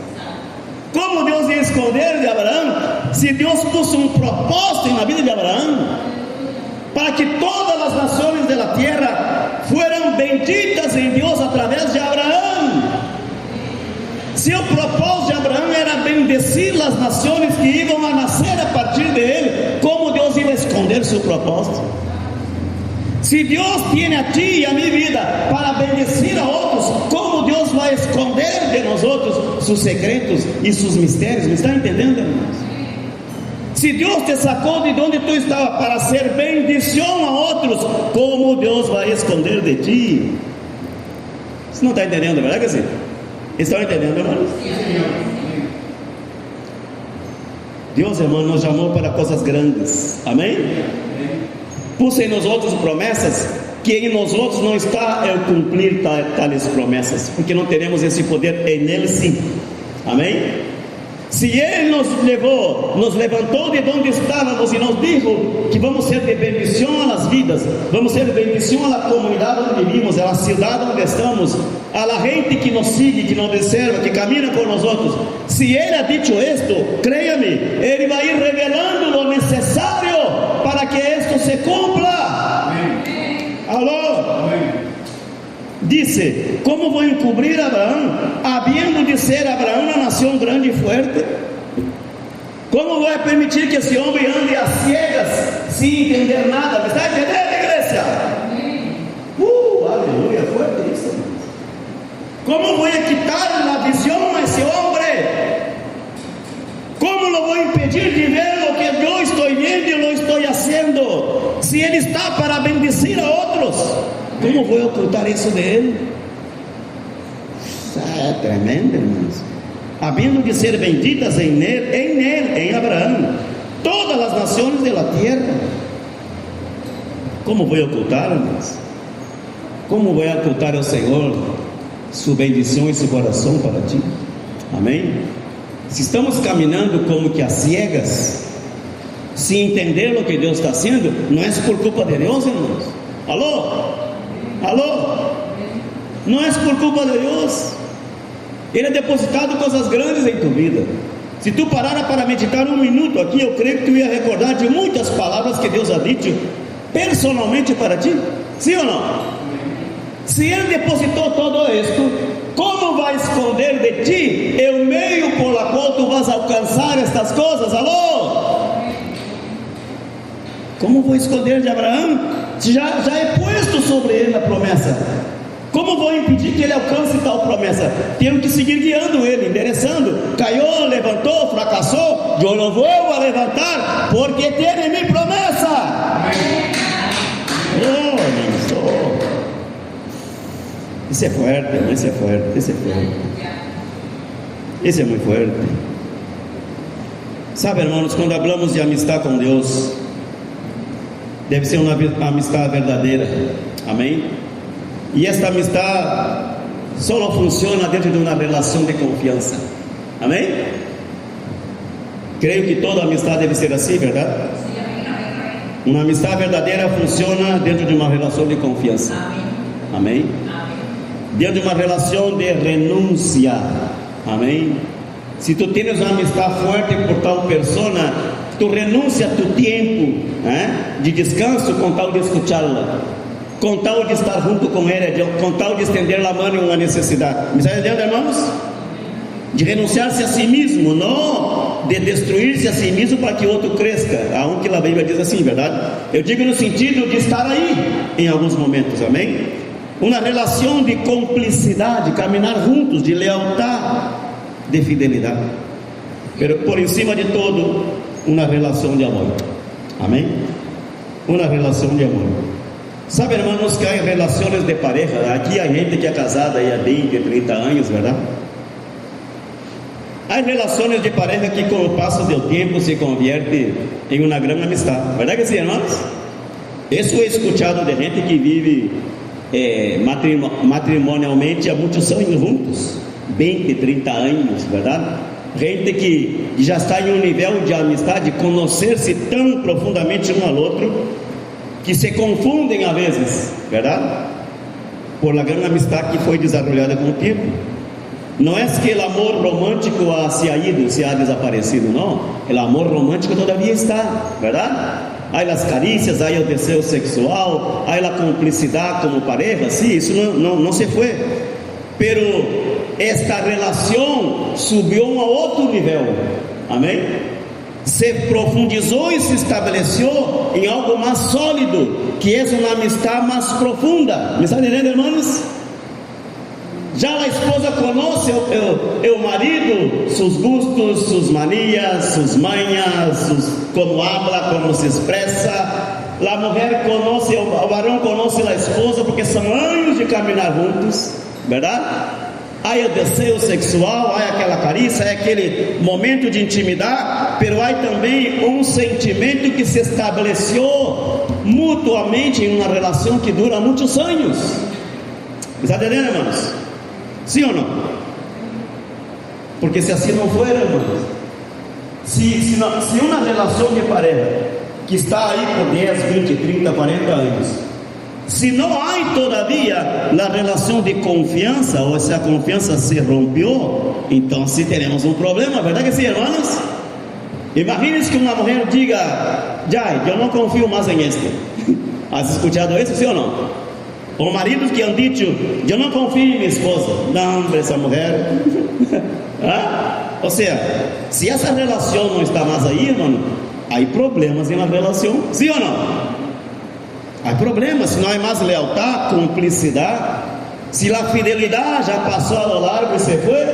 Como Deus ia esconder de Abraão, se Deus pôs um propósito na vida de Abraão, para que todas as nações da terra foram benditas em Deus através de Abraão. Se o propósito de Abraão era bendecir as nações que iam a nascer a partir dele, como Deus ia esconder seu propósito? Se Deus tem a ti e a minha vida para bendecir a outros, como Deus vai esconder de nós outros seus segredos e seus mistérios? Me está entendendo, irmãos? Se Deus te sacou de onde tu estava para ser bendição a outros, como Deus vai esconder de ti? Você não está entendendo, verdade que sim? Estão entendendo, irmãos? Deus, irmão, nos chamou para coisas grandes. Amém? Pus em nós outros promessas, que em nós outros não está el cumprir tais promessas, porque não teremos esse poder em Ele sim. Amém? Se Ele nos levou, nos levantou de onde estávamos e nos disse que vamos ser de bendição às vidas, vamos ser de bendição à comunidade onde vivimos, à cidade onde estamos, à gente que nos sigue, que nos observa, que caminha com nós outros. Se Ele ha dicho isto, creia-me, Ele vai ir revelando o necessário para que isto se cumpra. Amém. Alô? Amém. Disse: como vou encobrir Abraão, havendo de ser Abraão uma nação grande e forte? Como vou permitir que esse homem ande às ciegas, sem entender nada? Me está entendendo, igreja? Aleluia, fuerte isso. Como vou quitar a visão a esse homem? Como lo vou impedir de ver o que eu estou vendo e lo estou fazendo? Se ele está para bendecir a outros, como vou ocultar isso dele? É tremendo, irmãos. Havendo de ser benditas em Abraão todas as nações da terra. Como vou ocultar, irmãos? Como vou ocultar ao Senhor sua bendição e seu coração para ti? Amém? Se estamos caminhando como que às ciegas, sem entender o que Deus está fazendo, não é por culpa de Deus, irmãos. Alô? Não é por culpa de Deus. Ele é depositado coisas grandes em tua vida. Se tu parar para meditar um minuto aqui, eu creio que tu ia recordar de muitas palavras que Deus ha dito personalmente para ti. Sim ou não? Se Ele depositou todo isto, como vai esconder de ti o meio por qual tu vas alcançar estas coisas? Alô? Como vou esconder de Abraão? Já é posto sobre ele a promessa. Como vou impedir que ele alcance tal promessa? Tenho que seguir guiando ele, endereçando. Caiu, levantou, fracassou. Eu não vou a levantar, porque tem em mim promessa. Isso é forte, isso é forte, isso é forte. Isso é muito forte. Sabe, irmãos, quando falamos de amistade com Deus, deve ser uma amistade verdadeira. Amém? E esta amistade só funciona dentro de uma relação de confiança. Amém? Creio que toda amistade deve ser assim, verdade? Uma amistade verdadeira funciona dentro de uma relação de confiança. Amém? Dentro de uma relação de renúncia. Amém? Se tu tens uma amistade forte por tal persona, tu renuncia a tu tempo de descanso com tal de escuchá-la, com tal de estar junto com ele, com tal de estender a mão em uma necessidade. Me está entendendo, irmãos? De renunciar-se a si mesmo, não de destruir-se a si mesmo para que o outro cresça. Aonde que a Bíblia diz assim, verdade? Eu digo no sentido de estar aí em alguns momentos, amém? Uma relação de cumplicidade, caminhar juntos, de lealdade, de fidelidade. Pero por em cima de todo, uma relação de amor. Amém? Uma relação de amor. Sabe, irmãos, que há relações de pareja. Aqui há gente que é casada há 20, 30 anos, verdade? Há relações de pareja que com o passo do tempo se converte em uma grande amistade. Verdade que sim, irmãos? Isso é escutado de gente que vive matrimonialmente há muitos anos juntos, 20, 30 anos, verdade? Gente que já está em um nível de amistade, conhecer-se tão profundamente um ao outro, que se confundem às vezes, verdade? Por a grande amistade que foi desenvolvida com o tempo. Não é que o amor romântico se ha ido, se ha desaparecido, não. O amor romântico todavia está, verdade? Há as carícias, há o desejo sexual, há a cumplicidade como pareja, sim, isso não se foi. Pero esta relação subiu a outro nível, amém? Se profundizou e se estabeleceu em algo mais sólido, que é uma amistade mais profunda. Me está entendendo, irmãos? Já a esposa conhece o marido, seus gustos, suas manias, suas manhas, como habla, como se expressa. A mulher conhece, o varão conhece a esposa, porque são anos de caminhar juntos, verdade? Há o desejo sexual, há aquela carícia, há aquele momento de intimidade, pero há também um sentimento que se estabeleceu mutuamente em uma relação que dura muitos anos. Está entendendo, irmãos? Sim ou não? Porque se assim não for, irmãos, se uma relação de pareja que está aí por 10, 20, 30, 40 anos, se não há todavia a relação de confiança, ou se a confiança se rompeu, então sim teremos um problema, verdade que sim, irmãos? Imagine-se que uma mulher diga: Jai, eu não confio mais em este. Has escutado isso, sim ou não? Ou maridos que han dito: eu não confio em minha esposa. Não, essa mulher Ou seja, se essa relação não está mais aí, irmão, há problemas na relação, sim ou não? Há problemas, se não há mais lealdade, cumplicidade, se a fidelidade já passou ao largo e se foi,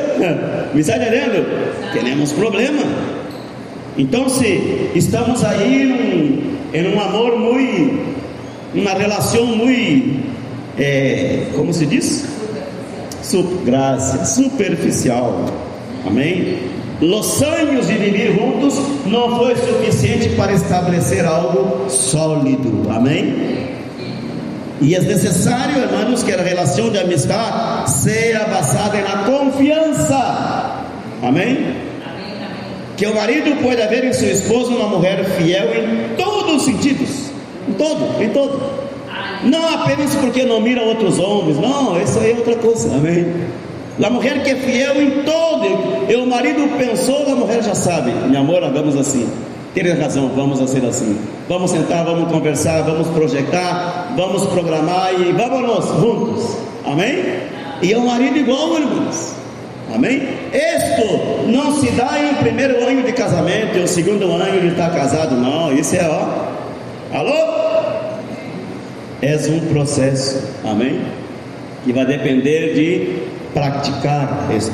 me está entendendo? Temos problema. Então, se estamos aí em um amor muito, uma relação muito, como se diz? Superficial. Amém? Os anos de viver juntos não foi suficiente para estabelecer algo sólido. Amém? E é necessário, irmãos, que a relação de amistade seja basada na confiança. Amém? Que o marido pode ver em sua esposa uma mulher fiel em todos os sentidos, em todo. Não apenas porque não mira outros homens, não, isso aí é outra coisa. Amém? A mulher que é fiel em todo, e o marido pensou, a mulher já sabe, meu amor, hagamos assim. Tem razão, vamos fazer assim. Vamos sentar, vamos conversar, vamos projetar, vamos programar e vamos juntos. Amém? E é um marido igual, irmãos. Amém? Isto não se dá em primeiro ano de casamento, ou segundo ano de estar casado, não. Isso é alô? É um processo, amém? Que vai depender de praticar isto,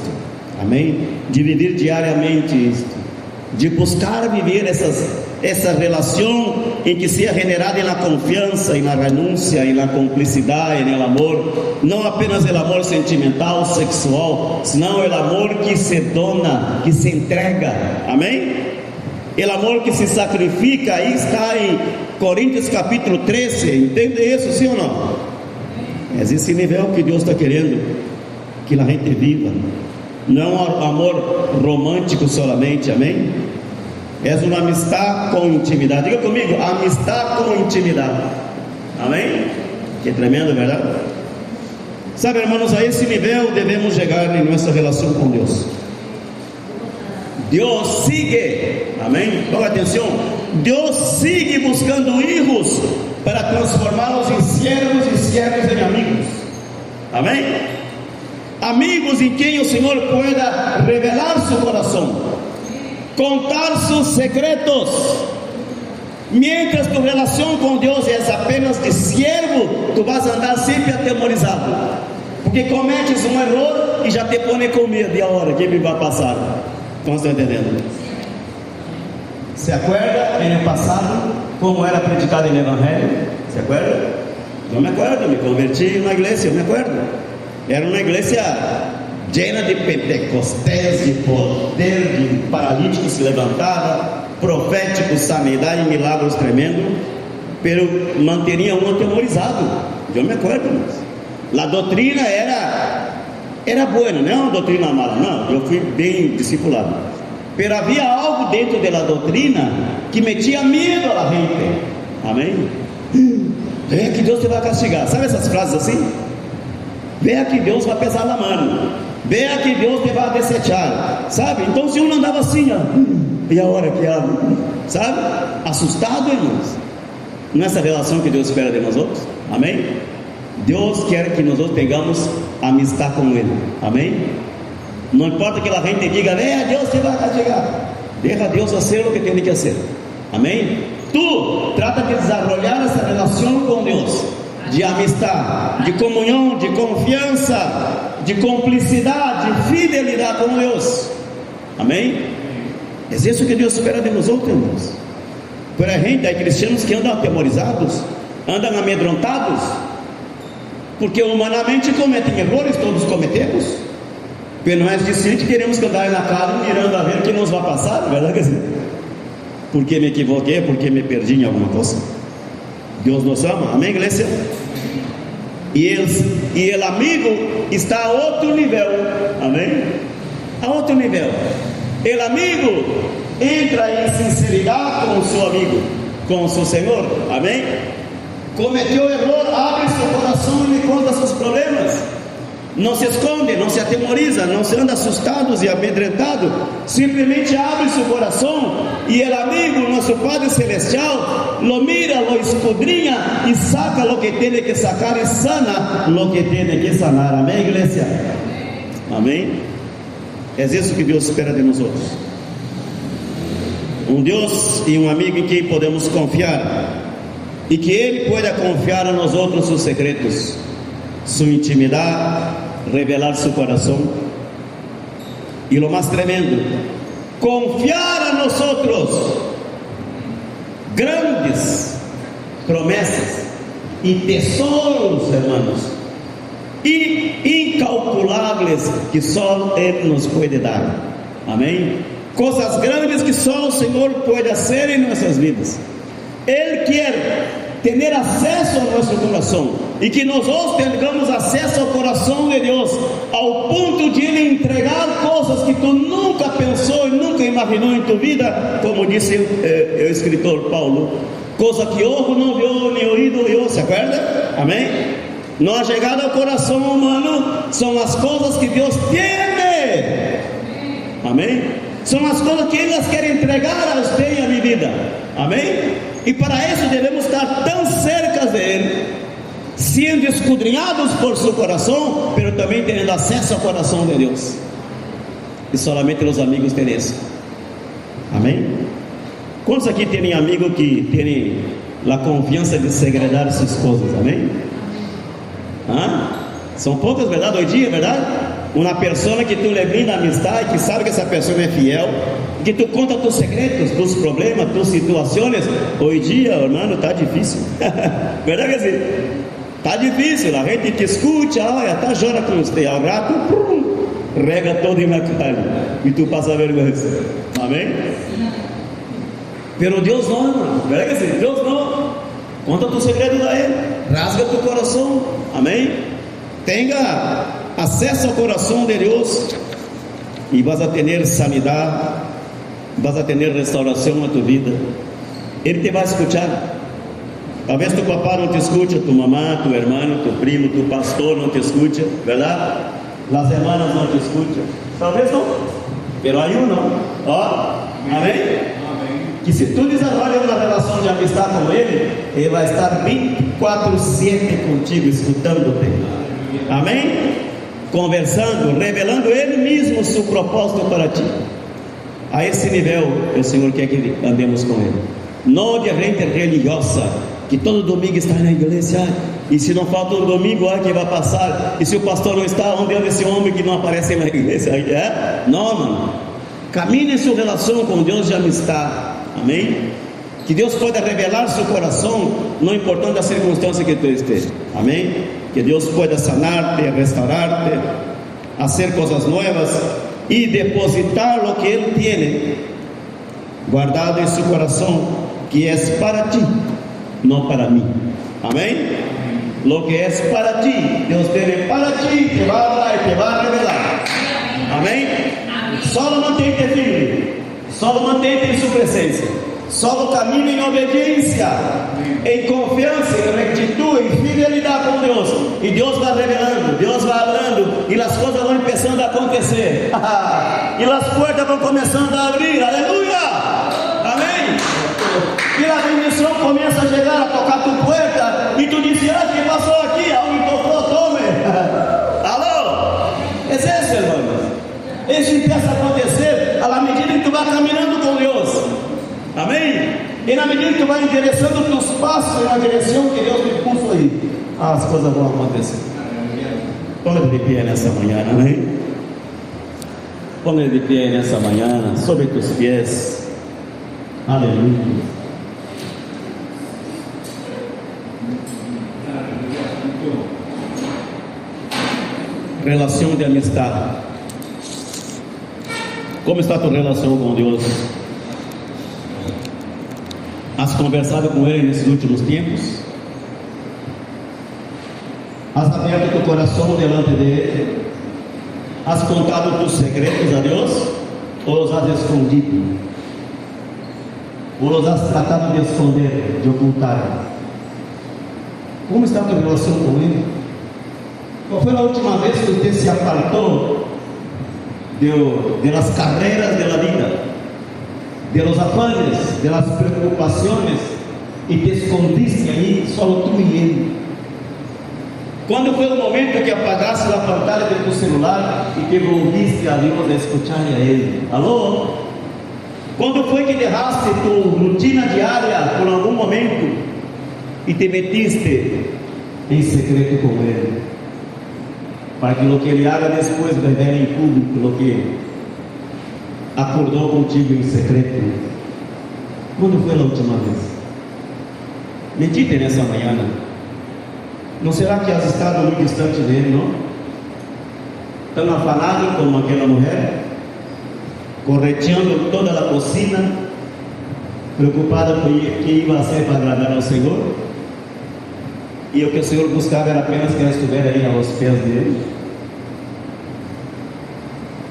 amém? De viver diariamente isto, de buscar viver essa relação em que seja generada na confiança, e na renúncia, e na cumplicidade, e no amor, não apenas o amor sentimental, sexual, senão o amor que se dona, que se entrega, amém? O amor que se sacrifica, aí está em Coríntios capítulo 13, entende isso, sim ou não? É esse nível que Deus está querendo que a gente viva, não amor romântico solamente, amém? É uma amistade com intimidade. Diga comigo, amistade com intimidade, amém? Que tremendo, verdade? Sabe, irmãos, a esse nível devemos chegar em nossa relação com Deus. Deus sigue, amém? Presta atenção, Deus sigue buscando filhos para transformá-los em servos e servas em amigos, amém? Amigos em quem o Senhor pueda revelar seu coração, contar seus secretos. Mientras tu relação com Deus é apenas de servo, tu vas andar sempre atemorizado, porque cometes um erro e já te põe com medo. E a hora que me vai passar? Então, estão entendendo? Se acorda no passado como era predicado no Evangelho? Se acorda? Eu me acordo, me converti na igreja, eu me acordo. Era uma igreja llena de pentecostés, de poder, de paralíticos se levantava, proféticos, sanidade e milagres tremendos, pero mantinha um atemorizado. Eu me acordo, mas a doutrina era boa, não é uma doutrina mala, não, eu fui bem discipulado, pero havia algo dentro da doutrina que metia medo à gente, amém? É que Deus te vai castigar, sabe essas frases assim? Vê que Deus vai pesar na mão, vê que Deus te vai desechar, sabe? Então se um andava assim, ó, e a hora que abre, sabe? Assustado, irmãos. Nessa relação que Deus espera de nós outros, amém? Deus quer que nós outros tenhamos amistade com Ele, amém? Não importa que a gente diga, Deus te vai castigar, deixa Deus fazer o que tem que fazer, amém? Tu trata de desenvolver essa relação com Deus, de amistade, de comunhão, de confiança, de cumplicidade, de fidelidade com Deus, amém? É isso que Deus espera de nós outros, irmãos. Por a gente, há cristianos que andam atemorizados, andam amedrontados, porque humanamente cometem erros, todos cometemos, porque não é dizer que queremos que andar na casa mirando a ver o que nos vai passar, verdade? Porque me equivoquei, porque me perdi em alguma coisa. Deus nos ama, amém, igreja? E o amigo está a outro nível, amém? A outro nível. O amigo entra em sinceridade com o seu amigo, com o seu Senhor, amém? Cometeu erro, abre seu coração e lhe conta seus problemas, não se esconde, não se atemoriza, não se anda assustado e amedrentado, simplesmente abre seu coração, e o amigo, nosso Padre Celestial, lo mira, lo escudrinha e saca lo que tem que sacar e sana lo que tem que sanar, amém, igreja? Amém? É isso que Deus espera de nós outros. Um Deus e um amigo em quem podemos confiar, e que Ele pueda confiar a nós outros seus segredos, sua intimidade, revelar seu coração. E o mais tremendo, confiar a nós outros grandes promessas e tesouros, hermanos, e incalculáveis que só Ele nos pode dar. Amém? Coisas grandes que só o Senhor pode fazer em nossas vidas. Ele quer ter acesso ao nosso coração, e que nós tenhamos acesso ao coração de Deus, ao ponto de Ele entregar coisas que tu nunca pensou e nunca imaginou em tua vida, como disse o escritor Paulo, coisa que ojo não viu, nem ouvido ouviu, se acorda? Amém? Não ha chegado ao coração humano, são as coisas que Deus tem. Amém? São as coisas que Ele quer entregar a você e a minha vida. Amém? E para isso devemos estar tão cerca dele, sendo escudrinhados por seu coração, mas também tendo acesso ao coração de Deus. E somente os amigos têm isso. Amém? Quantos aqui têm amigos que têm a confiança de segredar suas coisas? Amém? São poucas, verdade? Hoje em dia, verdade? Uma pessoa que tu lhe brinda amistade, que sabe que essa pessoa é fiel, que tu conta tus segredos, tus problemas, tus situações. Hoje em dia, hermano, está difícil. Verdade que assim? Está difícil, a gente te escuta, olha, está chora com você, ao gato, rega todo em uma cara, e tu passa vergonha. Amém? Pero Deus não, hermano. Verdade que assim? Deus não. Conta tus segredos a Ele, rasga tu coração. Amém? Tenha acesso ao coração de Deus, e vas a ter sanidade, vas a ter restauração na tua vida. Ele te vai escutar. Talvez tu papá não te escute, tu mamá, tu irmão, tu primo, tu pastor não te escute, verdade? As irmãs não te escutam, talvez não, pero aí não. Amém? Que se tu desenvolver uma relação de amistade com Ele vai estar 24/7 contigo, escutando-te. Amém? Conversando, revelando Ele mesmo o seu propósito para ti. A esse nível o Senhor quer que andemos com Ele. Não de gente religiosa, que todo domingo está na igreja, e se não falta um domingo, que vai passar, e se o pastor não está, onde é esse homem que não aparece na igreja? Não, mano. Camine em sua relação com Deus de amistade. Amém? Que Deus pode revelar seu coração, não importando a circunstância que tu esteja. Amém? Que Deus pode sanar-te, restaurar-te, fazer coisas novas e depositar o que Ele tem guardado em seu coração, que é para ti, não para mim. Amém? Lo que é para ti, Deus tem para ti, te vai dar e te vai revelar. Amém? Só mantém-te firme, só mantém-te em sua presença, só caminha em obediência, em confiança, em rectitude, em fidelidade com Deus, e Deus vai revelando, Deus vai falando, e as coisas vão começando a acontecer, e as portas vão começando a abrir. Aleluia! Amém? E a bendição começa a chegar a tocar tua porta, e tu diz: que passou aqui? Alguém tocou, tome. Alô? É isso, irmãos. Isso empieza a acontecer à medida que tu vai caminhando com Deus. Amém? E na medida que tu vai endereçando os teus passos na direção que Deus te puso aí, as coisas vão acontecer. Põe de pé nessa manhã, amém? Põe de pé nessa manhã, sobre teus pés. Aleluia. Relação de amistade. Como está a tua relação com Deus? Has conversado com Ele nesses últimos tempos? Has aberto teu coração delante dele? Has contado teus segredos a Deus? Ou os has escondido? Ou os has tratado de esconder, de ocultar? Como está a tua relação com Ele? Qual foi a última vez que você se apartou de las carreiras da vida, de los afanes, de las preocupaciones, e te escondiste aí, só tu e Ele? Quando foi o momento que apagaste a pantalla de tu celular e que volviste a Deus a escuchar a Ele? Alô? Quando foi que deixaste tu rotina diária por algum momento e te metiste em secreto com Ele, para que o que Ele haga depois revele em público o que acordou contigo em secreto? Quando foi a última vez? Medite nessa manhã. Não será que has estado muito distante dele, não? Tão afanado como aquela mulher, correteando toda a cocina, preocupada com o que ia ser para agradar ao Senhor, e o que o Senhor buscava era apenas que ela estivesse aí aos pés dele.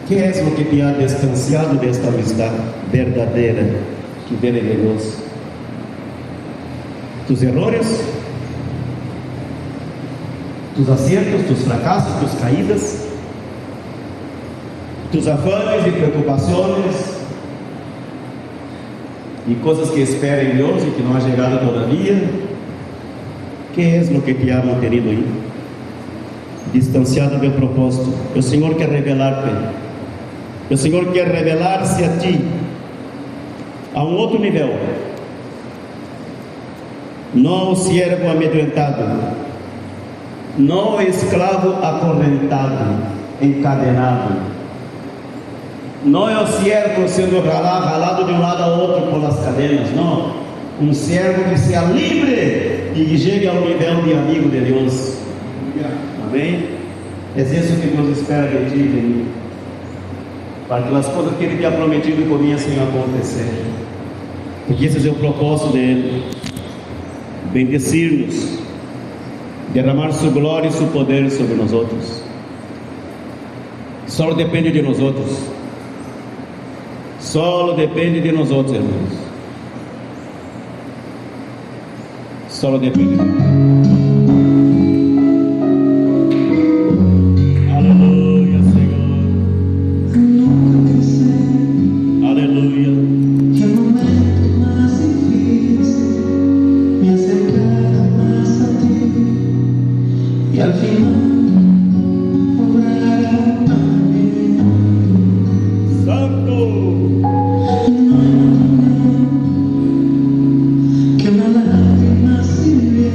Que é o que te ha distanciado desta amistade verdadeira que vem de Deus? Tus errores, tus acertos, tus fracassos, tus caídas, tus afanes e preocupações e coisas que esperam em Deus e que não ha chegado todavia. Que é o que te ha mantenido aí, distanciado do propósito? O Senhor quer revelar-te. O Senhor quer revelar-se a ti a um outro nível. Não o servo amedrontado, não o escravo acorrentado, encadenado, não é o servo sendo ralado de um lado ao outro por as cadenas, não. Um servo que seja livre e que chegue ao nível de amigo de Deus. Amém? É isso que Deus espera de ti e de mim, para que as coisas que Ele te ha prometido comecem a acontecer, porque esse é o propósito dele: bendecir-nos, derramar sua glória e seu poder sobre nós outros. Só depende de nós outros. Só depende de nós outros, irmãos. Só depende de nós. Aleluia, Senhor. Aleluia. Que o momento mais difícil me acercar mais a ti e al final orar a mim. Santo. Que una lágrima se vê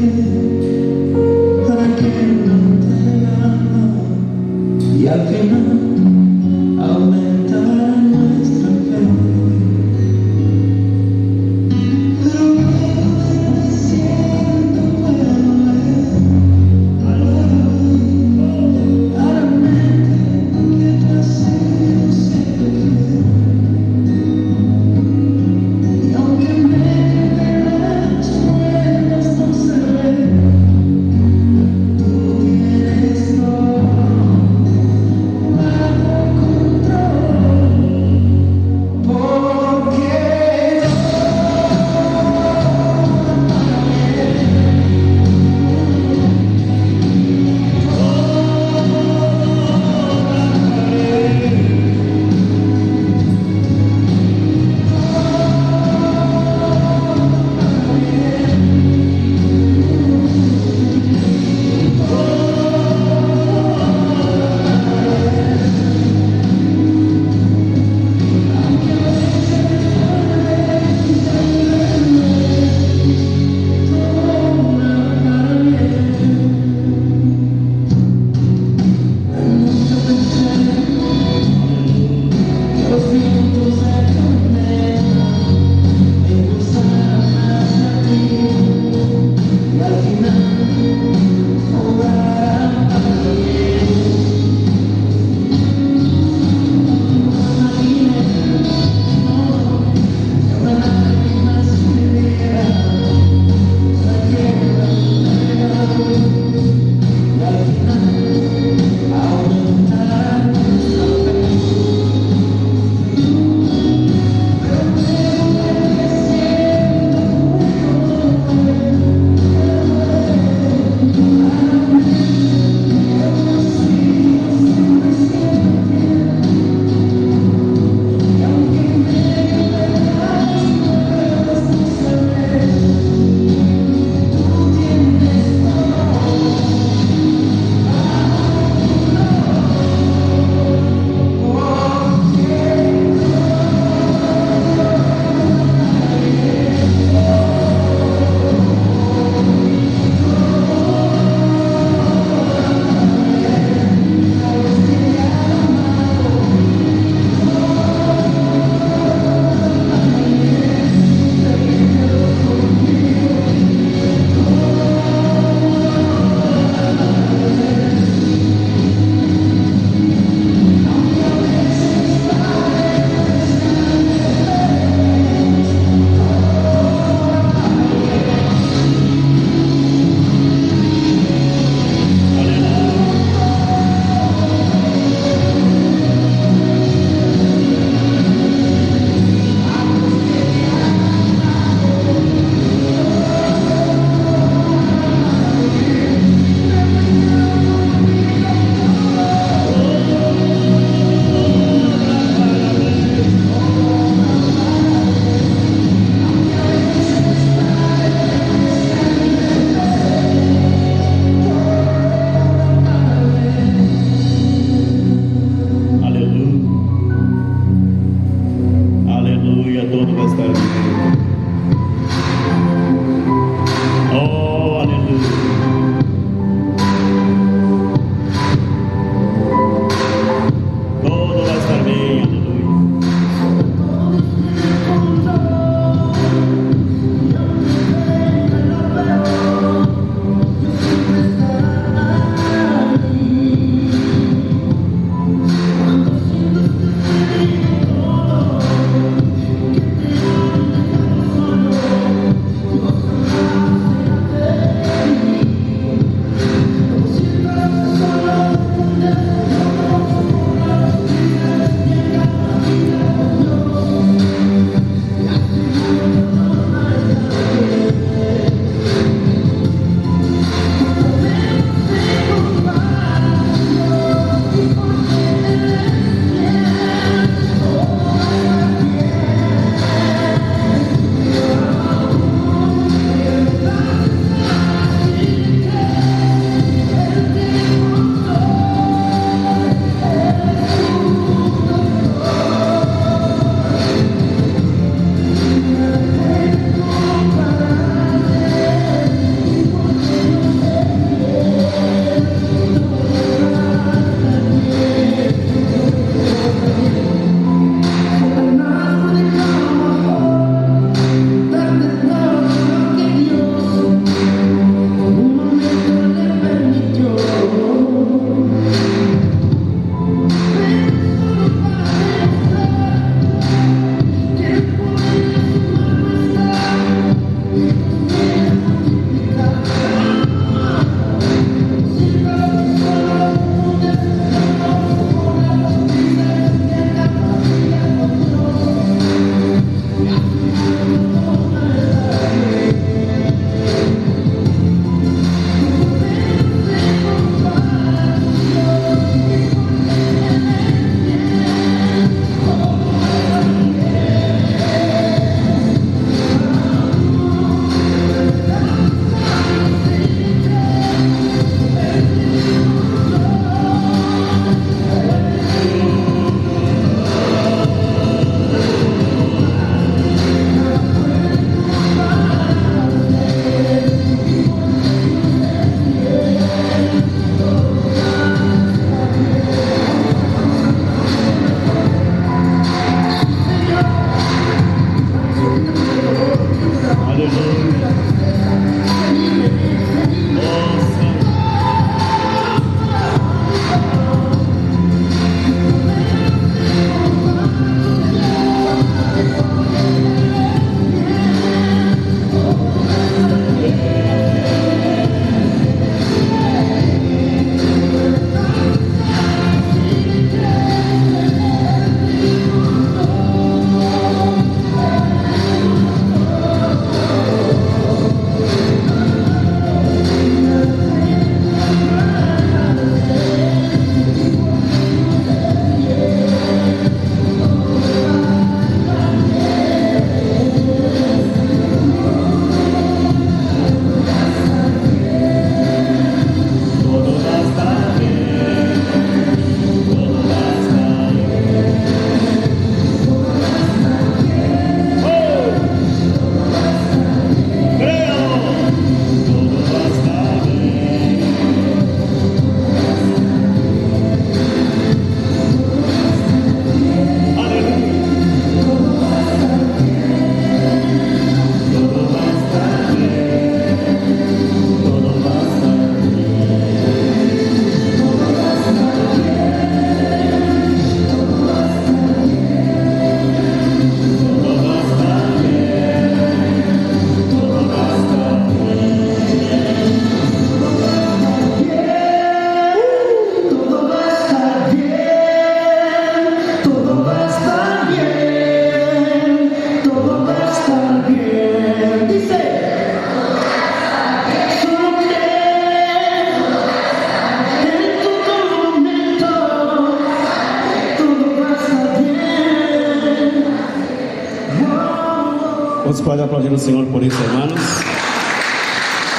Quantos podem aplaudir o Senhor por isso, irmãos?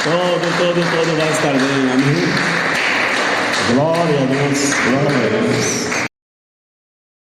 Todo vai estar bem, amém? Glória a Deus, glória a Deus.